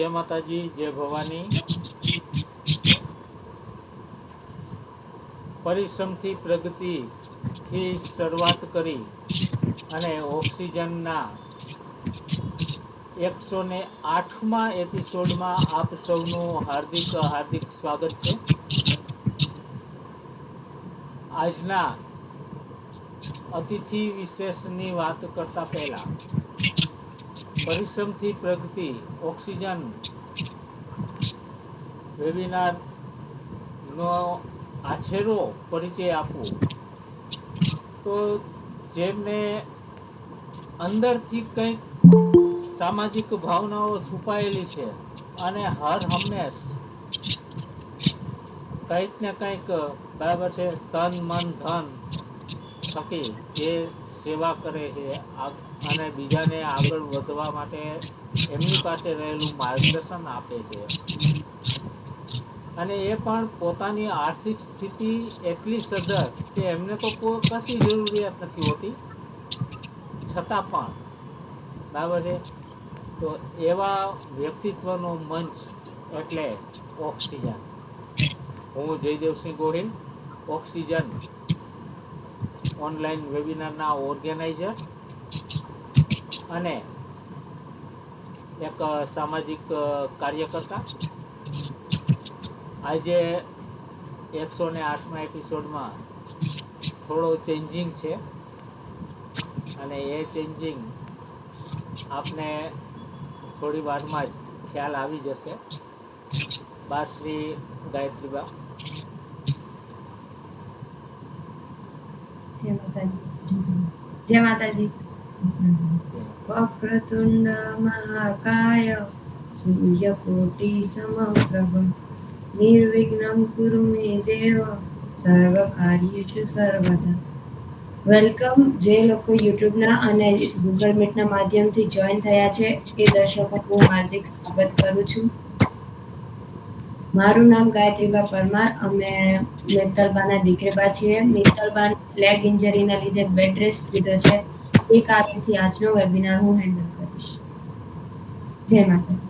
जय माताजी, जय भवानी। પરિશ્રમથી પ્રગતિથી શરૂઆત કરી અને ઓક્સિજનના 108મા એપિસોડમાં આપ સૌનું હાર્દિક હાર્દિક સ્વાગત છે। આજના અતિથિ વિશેષની વાત કરતા પહેલા પરિશ્રમથી પ્રગતિ ઓક્સિજન વેબિનારનો આછેરો પરિચય આપવો તો જેમને અંદરથી કંઈક સામાજિક ભાવનાઓ છુપાયેલી છે અને હર હંમેશ કંઈક ને કંઈક બરાબર છે તન મન ધન થકી જે સેવા કરે છે અને બીજાને આગળ વધવા માટે એમની પાસે રહેલું માર્ગદર્શન આપે છે અને એ પણ પોતાની આર્થિક સ્થિતિ એટલી સદ્ધર કે એમને તો કશી જરૂરિયાત નથી હોતી છતાં પણ બરાબર છે તો એવા વ્યક્તિત્વનો મંચ એટલે ઓક્સિજન। હું જયદેવસિંહ ગોહિલ, ઓક્સિજન ઓનલાઈન વેબિનારના ઓર્ગેનાઇઝર અને એક સામાજિક કાર્યકર્તા। આજે 108મા એપિસોડમાં થોડો ચેન્જિંગ છે અને એ ચેન્જિંગ આપને થોડી વારમાં જ ખ્યાલ આવી જશે। બા શ્રી ગાયત્રીબા। જય માતાજી। જય માતાજી। વક્રતુંડ મહાકાય સૂર્યકોટિ સમપ્રભ નિર્વિઘ્નં કુરુ મે દેવ સર્વ કાર્યેષુ સર્વદા। વેલકમ। જે લોકો યુટ્યુબના અને ગૂગલ મીટના માધ્યમથી જોઈન થયા છે એ દર્શકો હું હાર્દિક સ્વાગત કરું છું। મારું નામ ગાયત્રીબા પરમાર। અમે મિત્તલબાના દીકરીબા છીએ। મિત્તલબા લેગ ઇન્જરીના લીધે બેડ રેસ્ટ લીધો છે એ કારણથી આજનો વેબિનાર હું હેન્ડલ કરીશ। જય માતાજી।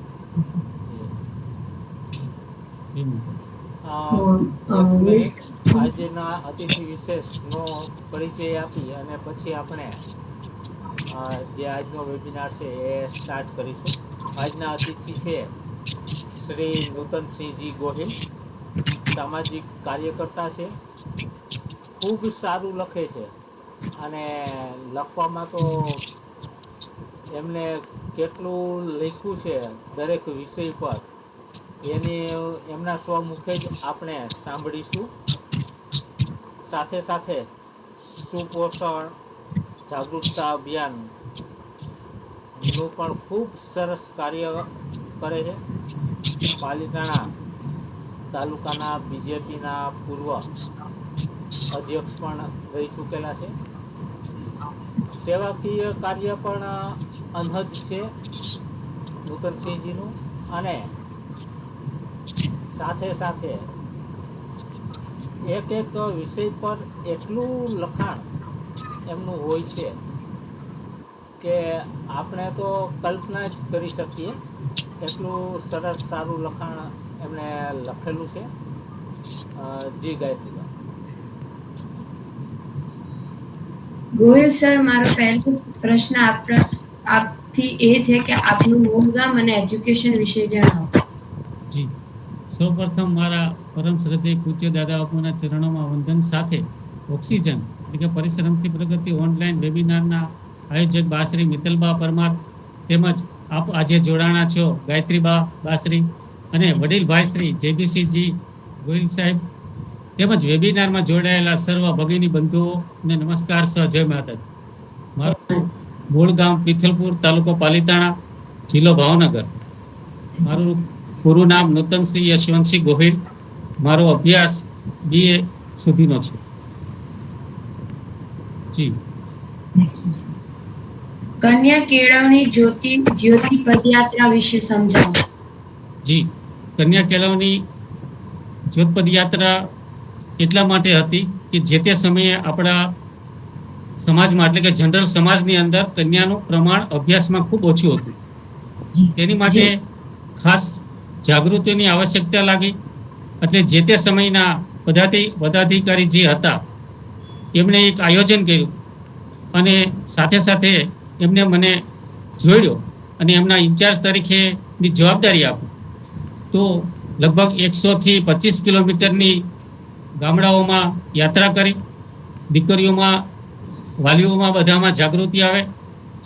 આજના અતિથિ વિશેષનો પરિચય આપી અને પછી આપણે જે આજનો વેબિનાર છે એ સ્ટાર્ટ કરીશું। આજના અતિથિ છે શ્રી નૂતનસિંહજી ગોહિલ, સામાજિક કાર્યકર્તા છે, ખૂબ સારું લખે છે અને લખવામાં તો એમને કેટલું લખ્યું છે દરેક વિષય પર એમના સ્વમુખે જ આપણે સાંભળીશું। સાથે સાથે સુપોષણ જાગૃતતા અભિયાનનું પણ ખૂબ સરસ કાર્ય કરે છે। પાલિતાણા તાલુકાના બીજેપીના પૂર્વ અધ્યક્ષ પણ રહી ચૂકેલા છે। સેવાકીય કાર્ય પણ અનહદ છે નૂતનસિંહજીનું અને સાથે સાથે એક એક વિષય પર એટલું લખાણ એમનું હોય છે કે આપણે તો કલ્પના જ કરી શકીએ એટલું સરસ સારું લખાણ એમણે લખેલું છે। જી ગાયત્રી। ગોહિલ સર, મારો પહેલો પ્રશ્ન આપથી એ છે કે આપનું મૂળ ગામ અને એજ્યુકેશન વિશે જણાવો। જી, સૌપ્રથમ મારા પરમ શ્રદ્ધેય પૂજ્ય દાદા બાપુના ચરણોમાં વંદન સાથે ઓક્સિજન એટલે કે પરિશ્રમથી પ્રગતિ ઓનલાઈન વેબિનારના આયોજક બા શ્રી મિત્તલબા પરમાર તેમજ આપ આજે જોડાણા છો ગાયત્રીબા બાશ્રી અને વડીલ ભાઈ શ્રી જયદીશજી ગોહિલ સાહેબ તેમજ વેબિનારમાં જોડાયેલા સર્વ ભગીની બંધુઓને નમસ્કાર સહ જય માતાજી। મારું મૂળ ગામ પિથલપુર, તાલુકો પાલિતાણા, જિલ્લો ભાવનગર। મારું પૂરું નામ નૂતનસિંહ યશવંતસિંહ ગોહિલ। મારો અભ્યાસ BA સુધીનો છે। જી। કન્યા કેળવણી જ્યોતિ પદયાત્રા વિશે સમજાવો। જી, કન્યા કેળવણી જ્યોત પદયાત્રા એટલા માટે હતી કે જે તે સમયે આપણા સમાજમાં એટલે કે જનરલ સમાજની અંદર કન્યાનું પ્રમાણ અભ્યાસમાં ખૂબ ઓછું હતું। તેની માટે ખાસ જાગૃતિની આવશ્યકતા લાગી. એટલે જે તે સમયના પદાધિકારી જે હતા એમણે એક આયોજન કર્યું અને સાથે સાથે એમને મને જોડ્યો અને એમના ઇન્ચાર્જ તરીકેની જવાબદારી આપી. તો લગભગ 100 થી 25 કિલોમીટરની ગામડાઓમાં યાત્રા કરી. દીકરીઓમાં, વાલીઓમાં બધામાં જાગૃતિ આવે,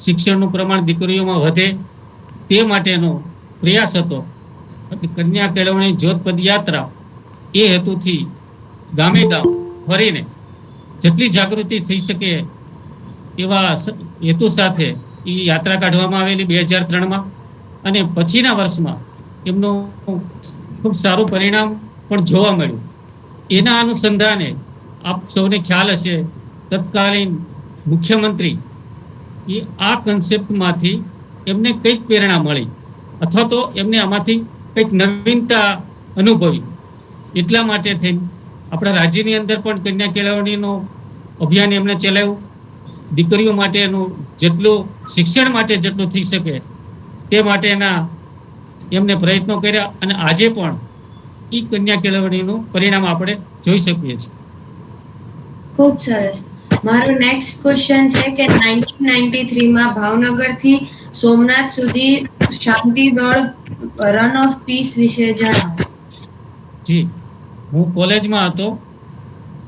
શિક્ષણનું પ્રમાણ દીકરીઓમાં વધે તે માટેનો પ્રયાસ હતો. કન્યા કેળવણી જ્યોત પદયાત્રા એ હેતુથી ગામે ગામ ફરીને જેટલી જાગૃતિ થઈ શકે એવા હેતુ સાથે એ યાત્રા કાઢવામાં આવેલી 2003માં. અને પછીના વર્ષમાં એમનું ખૂબ સારું પરિણામ પણ જોવા મળ્યું. એના અનુસંધાને આપ સૌને ખ્યાલ હશે, તત્કાલીન મુખ્યમંત્રી એ આ કન્સેપ્ટમાંથી એમને કંઈક પ્રેરણા મળી અથવા તો એમને આમાંથી કંઈક નવીનતા અનુભવી. એટલા માટે થઈને આપણા રાજ્યની અંદર પણ કન્યા કેળવણીનું અભિયાન એમને ચલાવ્યું. દીકરીઓ માટેનું જેટલું શિક્ષણ માટે જેટલું થઈ શકે તે માટેના એમને પ્રયત્નો કર્યા અને આજે પણ એ કન્યા કેળવણીનું પરિણામ આપણે જોઈ શકીએ છીએ. ખૂબ સરસ. મારો નેક્સ્ટ ક્વેશ્ચન છે કે 1993માં ભાવનગરથી સોમનાથ સુધી શાંતિ દોડ રન ઓફ પીસ વિશે જણાવો. જી, હું કોલેજમાં હતો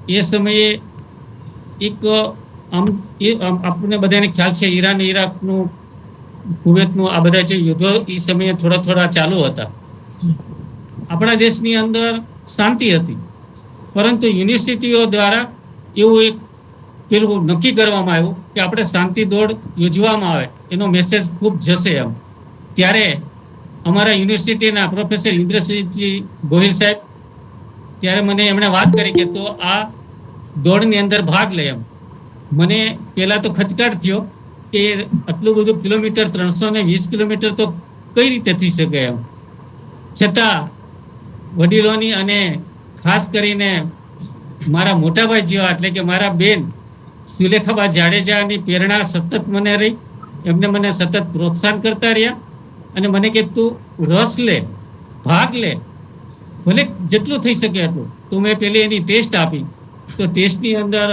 એ સમયે એક આપણને બધાને ખ્યાલ છે, ઈરાન ઈરાકનું, કુવેતનું આ બધા જે યુદ્ધો એ સમયે થોડા ચાલુ હતા. આપણા દેશની અંદર શાંતિ હતી, પરંતુ યુનિવર્સિટીઓ દ્વારા એવું એક પેલું નક્કી કરવામાં આવ્યું કે આપણે શાંતિ દોડ યોજવામાં આવે, એનો મેસેજ ખૂબ જશે એમ. ત્યારે અમારા યુનિવર્સિટીના પ્રોફેસર ઇન્દ્રસિંહજી ગોહિલ સાહેબ, ત્યારે મને એમણે વાત કરી કે તો આ દોડની અંદર ભાગ લે એમ. મને પહેલા તો ખચકાટ થયો કે આટલું બધું કિલોમીટર, 320 કિલોમીટર તો કઈ રીતે થઈ શકે એમ. છતાં વડીલોની અને ખાસ કરીને મારા મોટાભાઈ જેવા એટલે કે મારા બેન સુલેખાબા જાડેજાની પ્રેરણા સતત મને રહી. એમને મને સતત પ્રોત્સાહન કરતા રહ્યા અને મને કે તું રસ લે, ભાગ લે, ભલે જેટલું થઈ શકે એટલું. તો મેં પેલી એની ટેસ્ટ આપી, તો ટેસ્ટની અંદર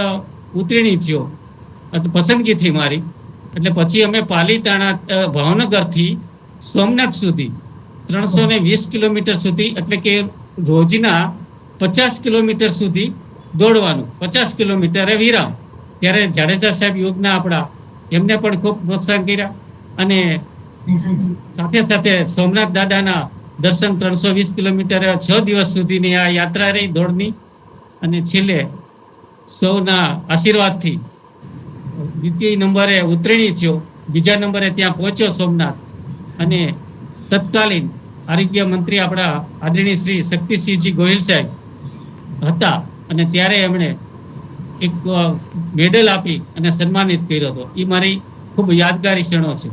ઉત્તીર્ણ થયો, એટલે પસંદગી થઈ મારી. એટલે પછી અમે પાલીતાણા ભાવનગરથી સોમનાથ સુધી 320 કિલોમીટર સુધી એટલે કે રોજના 50 કિલોમીટર સુધી દોડવાનું, 50 કિલોમીટરે વિરામ. ત્યારે જાડેજા સાહેબ યોગના આપણા એમને પણ ખૂબ પ્રોત્સાહન કર્યા અને સાથે સાથે સોમનાથ દાદાના દર્શન 320 કિલોમીટર 6 દિવસ સુધીની આ યાત્રા રહી દોડની. અને છેલ્લે સૌના આશીર્વાદથી દ્વિતીય નંબરે ઉત્તીર્ણ થયો, બીજા નંબરે ત્યાં પહોંચ્યો સોમનાથ. અને તત્કાલીન આરોગ્ય મંત્રી આપણા આદરણીય શ્રી શક્તિસિંહજી ગોહિલ સાહેબ હતા અને ત્યારે એમણે એક મેડલ આપી અને સન્માનિત કર્યો હતો. એ મારી ખૂબ યાદગારી ક્ષણો છે.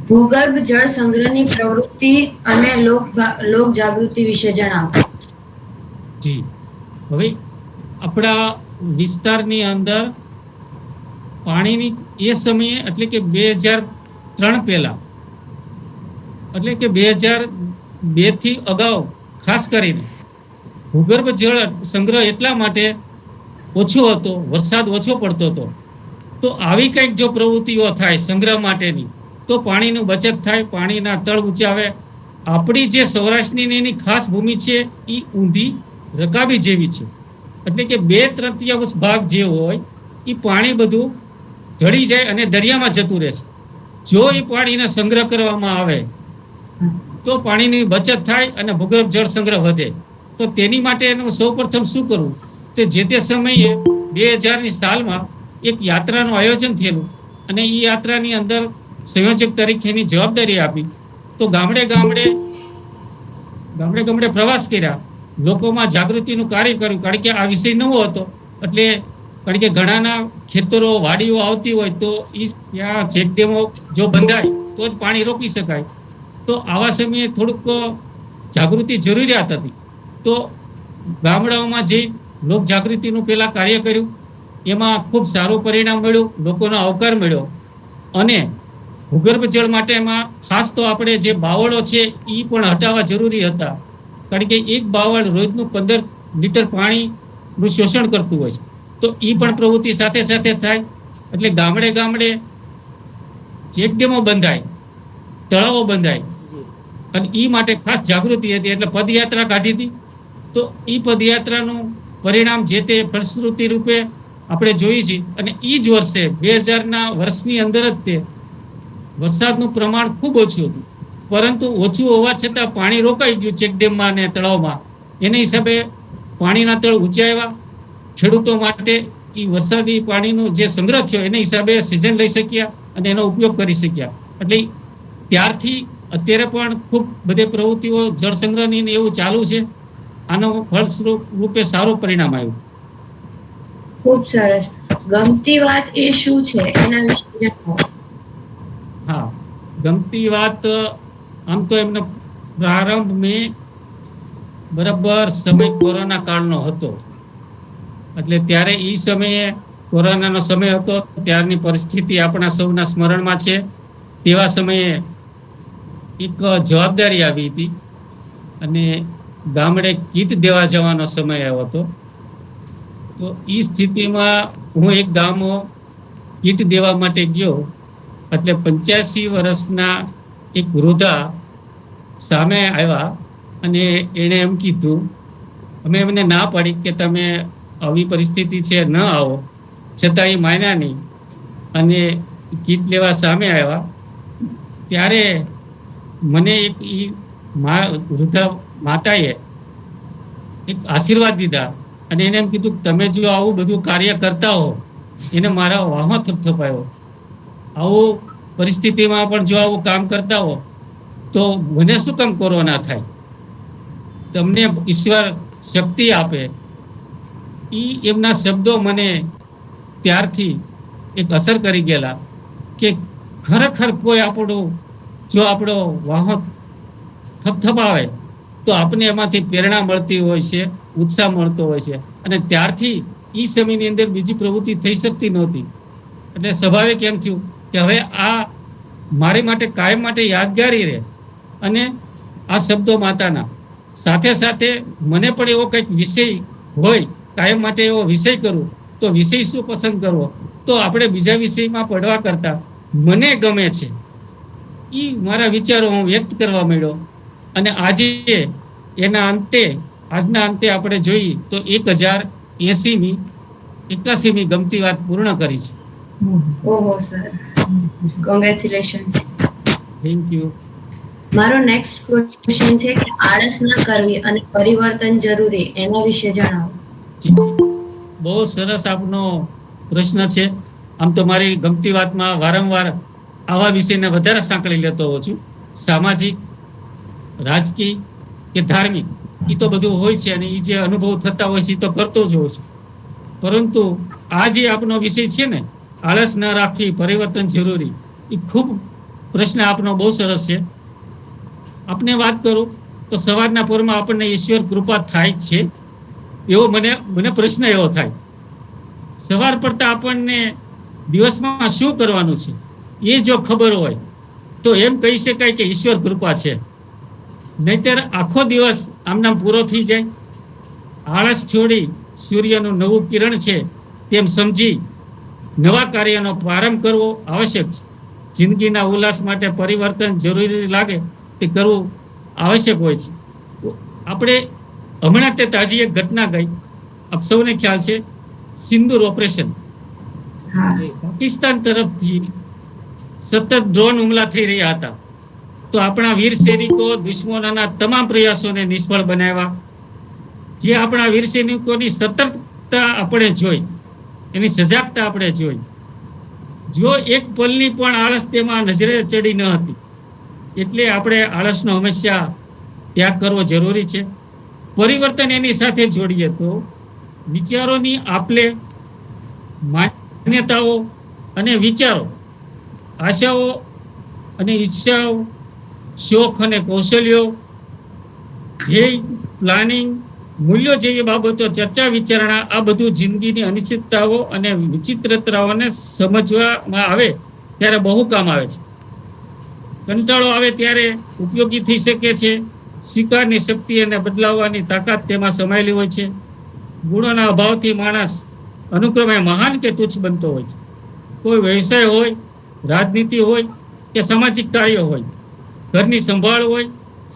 ભૂગર્ભ જળ સંગ્રહની પ્રવૃત્તિ અને લોક જાગૃતિ વિશે જણાવો. જી, હવે આપણા વિસ્તારની અંદર પાણીની એ સમયે એટલે કે 2003 પહેલા એટલે કે 2002 થી અગાઉ ખાસ કરીને ભૂગર્ભ જળ સંગ્રહ એટલા માટે ઓછો હતો, વરસાદ ઓછો પડતો હતો. તો આવી કંઈક જો પ્રવૃત્તિઓ થાય સંગ્રહ માટેની તો પાણીનું બચત થાય, પાણીના તળ ઊંચા આવે. આપણી જે સૌરાષ્ટ્રની એની ખાસ ભૂમિ છે એ ઊંધી રકાબી જેવી છે, એટલે કે 2/3 ભાગ જે હોય એ પાણી બધું ઢળી જાય અને દરિયામાં જતું રહેશે. જો એ પાણીને સંગ્રહ કરવામાં આવે તો પાણીની બચત થાય અને ભૂગર્ભ જળ સંગ્રહ વધે. તો તેની માટે એનું સૌપ્રથમ શું કરવું, તે જે તે સમયે 2000ની સાલમાં એક યાત્રાનું આયોજન થયેલું અને એ યાત્રાની અંદર સંયોજક તરીકેની જવાબદારી આપી. તો ગામડે ગામડે પ્રવાસ કર્યા, લોકોમાં જાગૃતિનું કાર્ય કર્યું. કારણ કે આ વિષય નવો હતો, એટલે કારણ કે ઘણાના ખેતરો, વાડીઓ આવતી હોય તો એ ત્યાં ચેકડેમો જો બંધાય તો જ પાણી રોકી શકાય. તો આવા સમયે થોડુંક જાગૃતિ જરૂરિયાત હતી. તો ગામડાઓમાં જે લોક જાગૃતિનું પેલા કાર્ય કર્યું, એમાં ખૂબ સારું પરિણામ મળ્યું, લોકોનો આવકાર મળ્યો અને ભૂગર્ભ જળ માટેમાં ખાસ તો આપણે જે બાવળો છે એ પણ હટાવવા જરૂરી હતા, કારણ કે એક બાવળ રોજનું 15 લીટર પાણીનું શોષણ કરતું હોય છે. તો એ પણ પ્રવૃત્તિ સાથે સાથે થાય, એટલે ગામડે ગામડે ચેકડેમો બંધાય, તળાવો બંધાય, જી અને એ માટે ખાસ જાગૃતિ હતી, એટલે પદયાત્રા કાઢી હતી. તો એ પદયાત્રાનું પરિણામ જે તે ફલશ્રુતિ રૂપે આપણે જોઈ છીએ, અને એ જ વર્ષે 2000ના વર્ષની અંદર જ તે વરસાદનું પ્રમાણ ખૂબ ઓછું હતું, પરંતુ ઓછું હોવા છતાં પાણી રોકાઈ ગયું ચેકડેમમાં અને તળાવમાં. એના હિસાબે પાણીના તળ ઊંચા આવ્યા. ખેડૂતો માટે એ વરસાદી પાણીનો જે સંગ્રહ થયો એના હિસાબે સિઝન લઈ શક્યા અને એનો ઉપયોગ કરી શક્યા. એટલે ત્યારથી અત્યારે પણ ખૂબ બધી પ્રવૃત્તિઓ જળ સંગ્રહની ને એવું ચાલુ છે. આનો ફળસ્વરૂપ રૂપે સારું પરિણામ આવ્યું. ખૂબ સરસ. ગમતી વાત એ શું છે એના વિશે જણાવો. હા, ગમતી વાત આમ તો એમનો પ્રારંભ મેં બરાબર સમય કોરોના કાળનો હતો, એટલે ત્યારે એ સમયે કોરોનાનો સમય હતો. ત્યારની પરિસ્થિતિ આપણા સૌના સ્મરણમાં છે. તેવા સમયે એક જવાબદારી આવી હતી અને ગામડે કીટ દેવા જવાનો સમય આવ્યો હતો. તો એ સ્થિતિમાં હું એક ગામો કીટ દેવા માટે ગયો, એટલે 85 વર્ષના એક વૃદ્ધા સામે આવ્યા અને એણે એમ કીધું, અમે એમને ના પાડી કે તમે આવી પરિસ્થિતિ છે ન આવો, છતાં એ માન્યા નહીં અને કીટ લેવા સામે આવ્યા. ત્યારે મને એક વૃદ્ધા માતાએ એક આશીર્વાદ દીધા અને એને એમ કીધું, તમે જો આવું બધું કાર્ય કરતા હો, એને મારા વાહો થપથપાયો, આવું પરિસ્થિતિમાં પણ જો આવું કામ કરતા હો તો મને શું કામ કોરોના થાય, તમને ઈશ્વર શક્તિ આપે. એમના શબ્દો મને ત્યારથી એક અસર કરી ગયેલા કે ખરેખર કોઈ આપણો વાહો થપથપાવે તો આપણને એમાંથી પ્રેરણા મળતી હોય છે, ઉત્સાહ મળતો હોય છે. અને ત્યારથી એ સમયની અંદર બીજી પ્રવૃત્તિ થઈ શકતી નહોતી. એટલે સ્વાભાવિક એમ થયું કે હવે આ મારી માટે કાયમ માટે યાદગારી રહે. અને આ શબ્દો માતાના સાથે સાથે મને પણ એવો કંઈક વિષય હોય, કાયમ માટે એવો વિષય કરું તો વિષય શું પસંદ કરવો, તો આપણે બીજા વિષયમાં પડવા કરતા મને ગમે છે એ મારા વિચારો હું વ્યક્ત કરવા માંડ્યો. અને આજે આજના અંતે આપણે જોઈએ તો 1081મી ગમતી વાત પૂર્ણ કરી છે. ઓહો સર, કોંગ્રેચ્યુલેશન્સ. Thank you. મારો નેક્સ્ટ ક્વેશ્ચન છે કે આળસ ન કરવી અને પરિવર્તન જરૂરી, એના વિશે જણાવો. બહુ સરસ આપનો પ્રશ્ન છે. આમ તો મારી ગમતી વાતમાં વારંવાર આવા વિષયને વધારે સાંકળી લેતો હોઉં છું. સામાજિક, રાજકીય કે ધાર્મિક એ તો બધું હોય છે અને એ જે અનુભવ થતા હોય છે એ તો કરતો જ હોઉં છું. પરંતુ આ જે આપનો વિષય છે ને, આળસ ન રાખવી, પરિવર્તન જરૂરી, એ ખૂબ પ્રશ્ન આપનો બહુ સરસ છે. આપને વાત કરું તો સવારના પોરમાં આપણને ઈશ્વર કૃપા થાય છે એવો મને પ્રશ્ન એવો થાય. સવાર પડતા આપણને દિવસમાં શું કરવાનું છે એ જો ખબર હોય તો એમ કહી શકાય કે ઈશ્વર કૃપા છે. નહીતર આખો દિવસ આમનામ પૂરો થઈ જાય. આળસ છોડી સૂર્યનું નવું કિરણ છે તેમ સમજી નવા કાર્યનો પ્રારંભ કરવો આવશ્યક છે. જિંદગીના ઉલ્લાસ માટે પરિવર્તન જરૂરી લાગે તે કરવું આવશ્યક હોય છે. આપણે હમણાં તે તાજી એક ઘટના ગઈ, આપ સૌને ખ્યાલ છે, સિંદૂર ઓપરેશન. પાકિસ્તાન તરફથી સતત ડ્રોન હુમલા થઈ રહ્યા હતા. તો આપણા વીર સૈનિકો દુશ્મનોના તમામ પ્રયાસોને નિષ્ફળ બનાવ્યા. જે આપણા વીર સૈનિકોની સતર્કતા આપણે જોઈ, એની સજાગતા આપણે જોઈ. જો એક પલની પણ આળસ તેમાં નજરે ચડી ન હતી. એટલે આપણે આળસનો હંમેશા ત્યાગ કરવો જરૂરી છે. પરિવર્તન એની સાથે જોડીએ તો વિચારોની આપલે, માન્યતાઓ અને વિચારો, આશાઓ અને ઈચ્છાઓ, શોખ અને કૌશલ્યો, ધ્યેય, પ્લાનિંગ, મૂલ્યો જેવી બાબતો, ચર્ચા વિચારણા, આ બધું જિંદગીની અનિશ્ચિતતાઓ અને વિચિત્રતાઓને સમજવામાં આવે ત્યારે બહુ કામ આવે છે. કંટાળો આવે ત્યારે ઉપયોગી થઈ શકે છે. સ્વીકારની શક્તિ અને બદલાવવાની તાકાત તેમાં સમાયેલી હોય છે. ગુણોના અભાવથી માણસ અનુક્રમે મહાન કે તુચ્છ બનતો હોય છે. કોઈ વ્યવસાય હોય, રાજનીતિ હોય કે સામાજિક કાર્ય હોય, ઘરની સંભાળ હોય,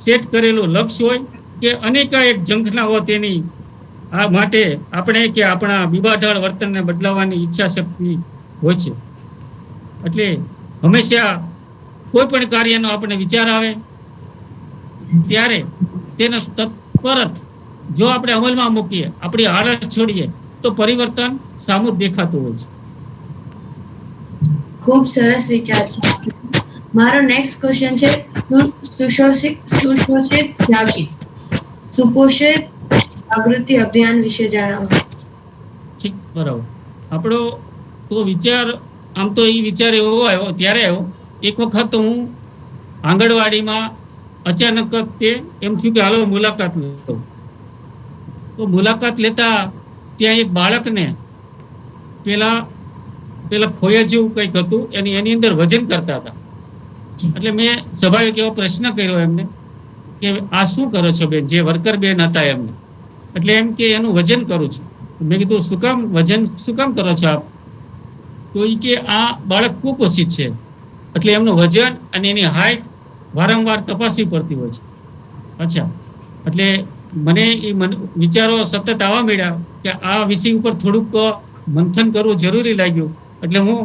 સેટ કરેલું લક્ષ્ય હોય કે અનેકાએક ઝંખનાઓ, તેની આ માટે આપણે કે આપણા બીબાઢાળ વર્તનને બદલાવવાની ઈચ્છા શક્તિ હોય છે. એટલે હંમેશા કોઈ પણ કાર્યનો આપણે વિચાર આવે ત્યારે તેનો તત્પરત જો આપણે અમલમાં મૂકીએ, આપણી આળસ છોડીએ, તો પરિવર્તન સામું જ દેખાતું હોય છે. ખૂબ સરસ વિચાર છે. મારો નેક્સ્ટ ક્વેશ્ચન છે, સુપોષિત જાગૃતિ અભિયાન વિશે જણાવો. ઠીક, બરાબર. આપણો તો વિચાર, આમ તો એ વિચાર એવો આવ્યો ત્યારે આવ્યો, એક વખત હું આંગણવાડીમાં અચાનક તે એમ થયું કે હાલો મુલાકાત લઉં. તો મુલાકાત લેતા ત્યાં એક બાળકને પેલા ખોયા જેવું કંઈક હતું, એની અંદર વજન કરતા હતા. એટલે મેં સ્વાભાવિક એવો પ્રશ્ન કર્યો એમને કે આ શું કરો છો બેન, જે વર્કર બેન હતા એમને. એટલે એમ કે એનું વજન કરું છું. મેં કીધું શું કામ વજન, શું કામ કરો છો આપ? તો એ કે આ બાળક કુપોષિત છે, એટલે એમનું વજન અને એની હાઈટ વારંવાર તપાસવી પડતી હોય છે. અચ્છા, એટલે મને એ વિચારો સતત આવવા મળ્યા કે આ વિષય ઉપર થોડુંક મંથન કરવું જરૂરી લાગ્યું. એટલે હું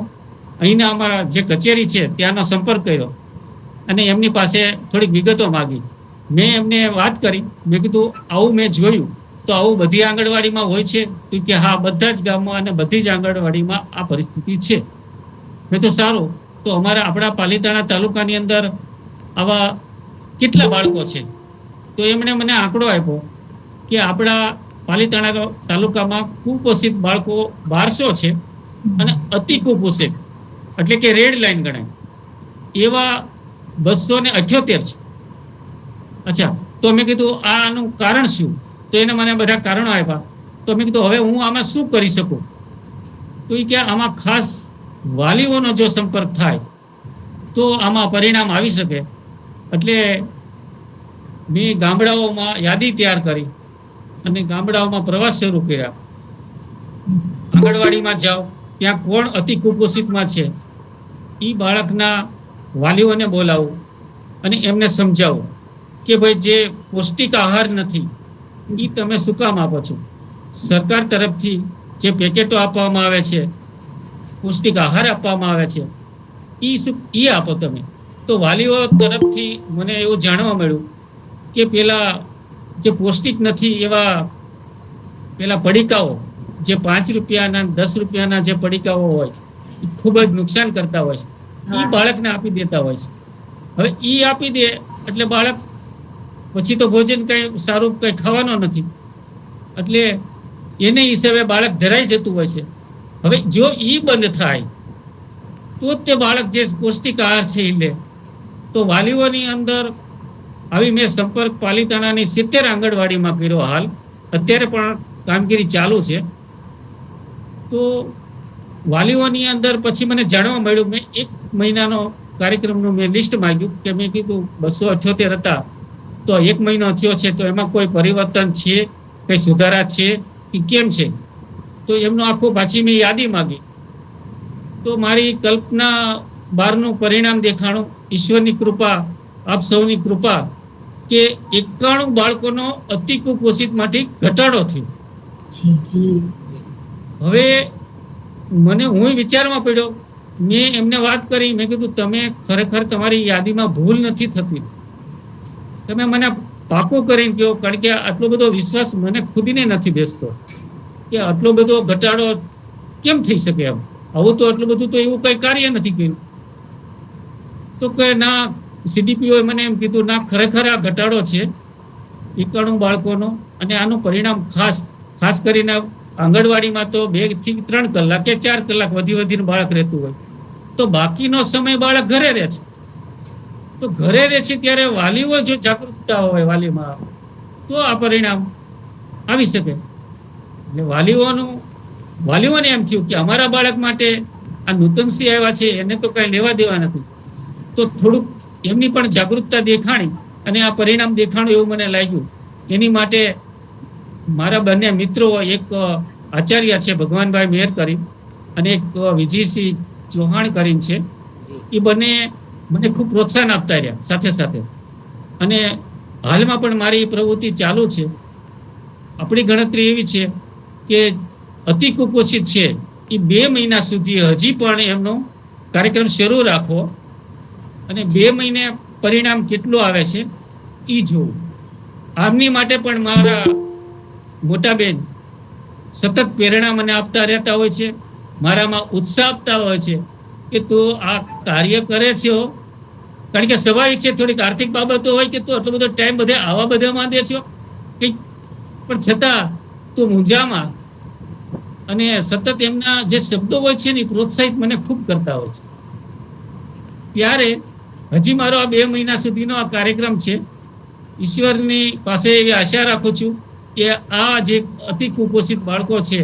અહીંના અમારા જે કચેરી છે ત્યાંનો સંપર્ક કર્યો અને એમની પાસે થોડીક વિગતો માગી. મેં એમને વાત કરી, મેં કીધું આવું મેં જોયું, તો આવું બધી આંગણવાડીમાં હોય છે? તો કે હા, બધા જ ગામમાં અને બધી જ આંગણવાડીમાં આ પરિસ્થિતિ છે. મેં તો સારું, તો આપણા પાલીતાણા તાલુકાની અંદર આવા કેટલા બાળકો છે? તો એમણે મને આંકડો આપ્યો કે આપણા પાલીતાણા તાલુકામાં કુપોષિત બાળકો 1200 છે અને અતિ કુપોષિત એટલે કે રેડ લાઈન ગણાય એવા 278 છે. અચ્છા, તો મેં કીધું આનું કારણ શું? તો એને મને બધા કારણો આપ્યા. તો મેં કીધું હવે હું આમાં શું કરી શકું? તો એ કે આમાં ખાસ વાલીઓનો જો સંપર્ક થાય તો આમાં પરિણામ આવી શકે. એટલે મેં ગામડાઓમાં યાદી તૈયાર કરી અને ગામડાઓમાં પ્રવાસ શરૂ કર્યા. આંગણવાડીમાં જાઓ, ત્યાં કોણ અતિ કુપોષિતમાં છે એ બાળકના વાલીઓને બોલાવું અને એમને સમજાવું કે ભાઈ જે પૌષ્ટિક આહાર નથી એ તમે શું કામ આપો છો? સરકાર તરફથી જે પેકેટો આપવામાં આવે છે, પૌષ્ટિક આહાર આપવામાં આવે છે, એ આપો તમે. તો વાલીઓ તરફથી મને એવું જાણવા મળ્યું કે પેલા જે પૌષ્ટિક નથી એવા પેલા પડીકાઓ, જે 5 રૂપિયાના 10 રૂપિયાના જે પડીકાઓ હોય એ ખૂબ જ નુકસાન કરતા હોય છે, એ બાળકને આપી દેતા હોય છે. હવે એ આપી દે એટલે બાળક પછી તો ભોજન કઈ સારું કઈ ખાવાનો નથી, એટલે એને હિસાબે બાળક ધરાઈ જતું હોય છે. હવે જો એ બંધ થાય તો તે બાળક જે પૌષ્ટિક આહાર છે એ લે. તો વાલીઓની અંદર આવી મેં સંપર્ક પાલીતાણાની 70 આંગણવાડીમાં કર્યો. હાલ અત્યારે પણ કામગીરી ચાલુ છે. તો વાલીઓની અંદર પછી મને જાણવા મળ્યું, મેં 1 મહિનાનો કાર્યક્રમનું મેં લિસ્ટ માંગ્યું કે મેં કીધું 278 હતા, તો 1 મહિનો થયો છે, તો એમાં કોઈ પરિવર્તન છે, કઈ સુધારા છે કે કેમ છે? તો એમનું આખું પાછી મેં યાદી માંગી. તો મારી કલ્પના બહારનું પરિણામ દેખાણું. ઈશ્વરની કૃપા, આપ સૌની કૃપા કે 91 બાળકોનો અતિ કુપોષિતમાંથી ઘટાડો થયો. હવે મને હું વિચારમાં પડ્યો, મેં એમને વાત કરી, મેં કીધું તમે ખરેખર તમારી યાદીમાં ભૂલ નથી થતી, તમે મને પાકું કરીને કહો, કારણ કે આટલો બધો વિશ્વાસ મને ખુદને નથી બેસતો કે આટલો બધો ઘટાડો કેમ થઈ શકે. એમ આવું તો આટલું બધું તો એવું કઈ કાર્ય નથી કર્યું. તો કે ના, CDPO મને એમ કીધું ના, ખરેખર આ ઘટાડો છે 91 બાળકોનો, અને આનું પરિણામ ખાસ કરીને આંગણવાડીમાં તો 2 થી 3 કલાક કે 4 કલાક વધીને બાળક રહેતું હોય, તો બાકીનો સમય બાળક ઘરે રહે છે. તો ઘરે રહે છે ત્યારે વાલીઓ જો જાગૃતતા હોય વાલીમાં, તો આ પરિણામ આવી શકે. એટલે વાલીઓને એમ થયું કે અમારા બાળક માટે આ નૂતનસિંહ આવ્યા છે, એને તો કઈ લેવા દેવા નથી, તો થોડુંક એમની પણ જાગૃતતા દેખાણી અને આ પરિણામ દેખાણું એવું મને લાગ્યું. એની માટે મારા બંને મિત્રો, એક આચાર્ય છે ભગવાનભાઈ મેર કરી અને એક વિજયસિંહ ચૌહાણ કરીને છે, જી એ બંને મને ખૂબ પ્રોત્સાહન આપતા રહ્યા સાથે સાથે. અને હાલમાં પણ મારી પ્રવૃત્તિ ચાલુ છે. આપણી ગણતરી એવી છે કે અતિ કુપોષિત છે એ 2 મહિના સુધી હજી પણ એમનો કાર્યક્રમ શરૂ રાખવો અને 2 મહિને પરિણામ કેટલું આવે છે એ જોવું. આમની માટે પણ મારા મોટા બેન સતત પ્રેરણા મને આપતા રહેતા હોય છે, મારામાં ઉત્સાહ આપતા હોય છે કે તું આ કાર્ય કરે છે. કારણ કે સ્વાભાવિક છે, થોડીક આર્થિક બાબતો હોય કે તું આટલો બધો ટાઈમ બધે આવા બધામાં દે છો કંઈક, પણ છતાં તું મૂંઝામાં અને સતત એમના જે શબ્દો હોય છે ને પ્રોત્સાહિત મને ખૂબ કરતા હોય છે. ત્યારે હજી મારો આ 2 મહિના સુધીનો આ કાર્યક્રમ છે. ઈશ્વરની પાસે એવી આશા રાખું છું કે આ જે અતિ કુપોષિત બાળકો છે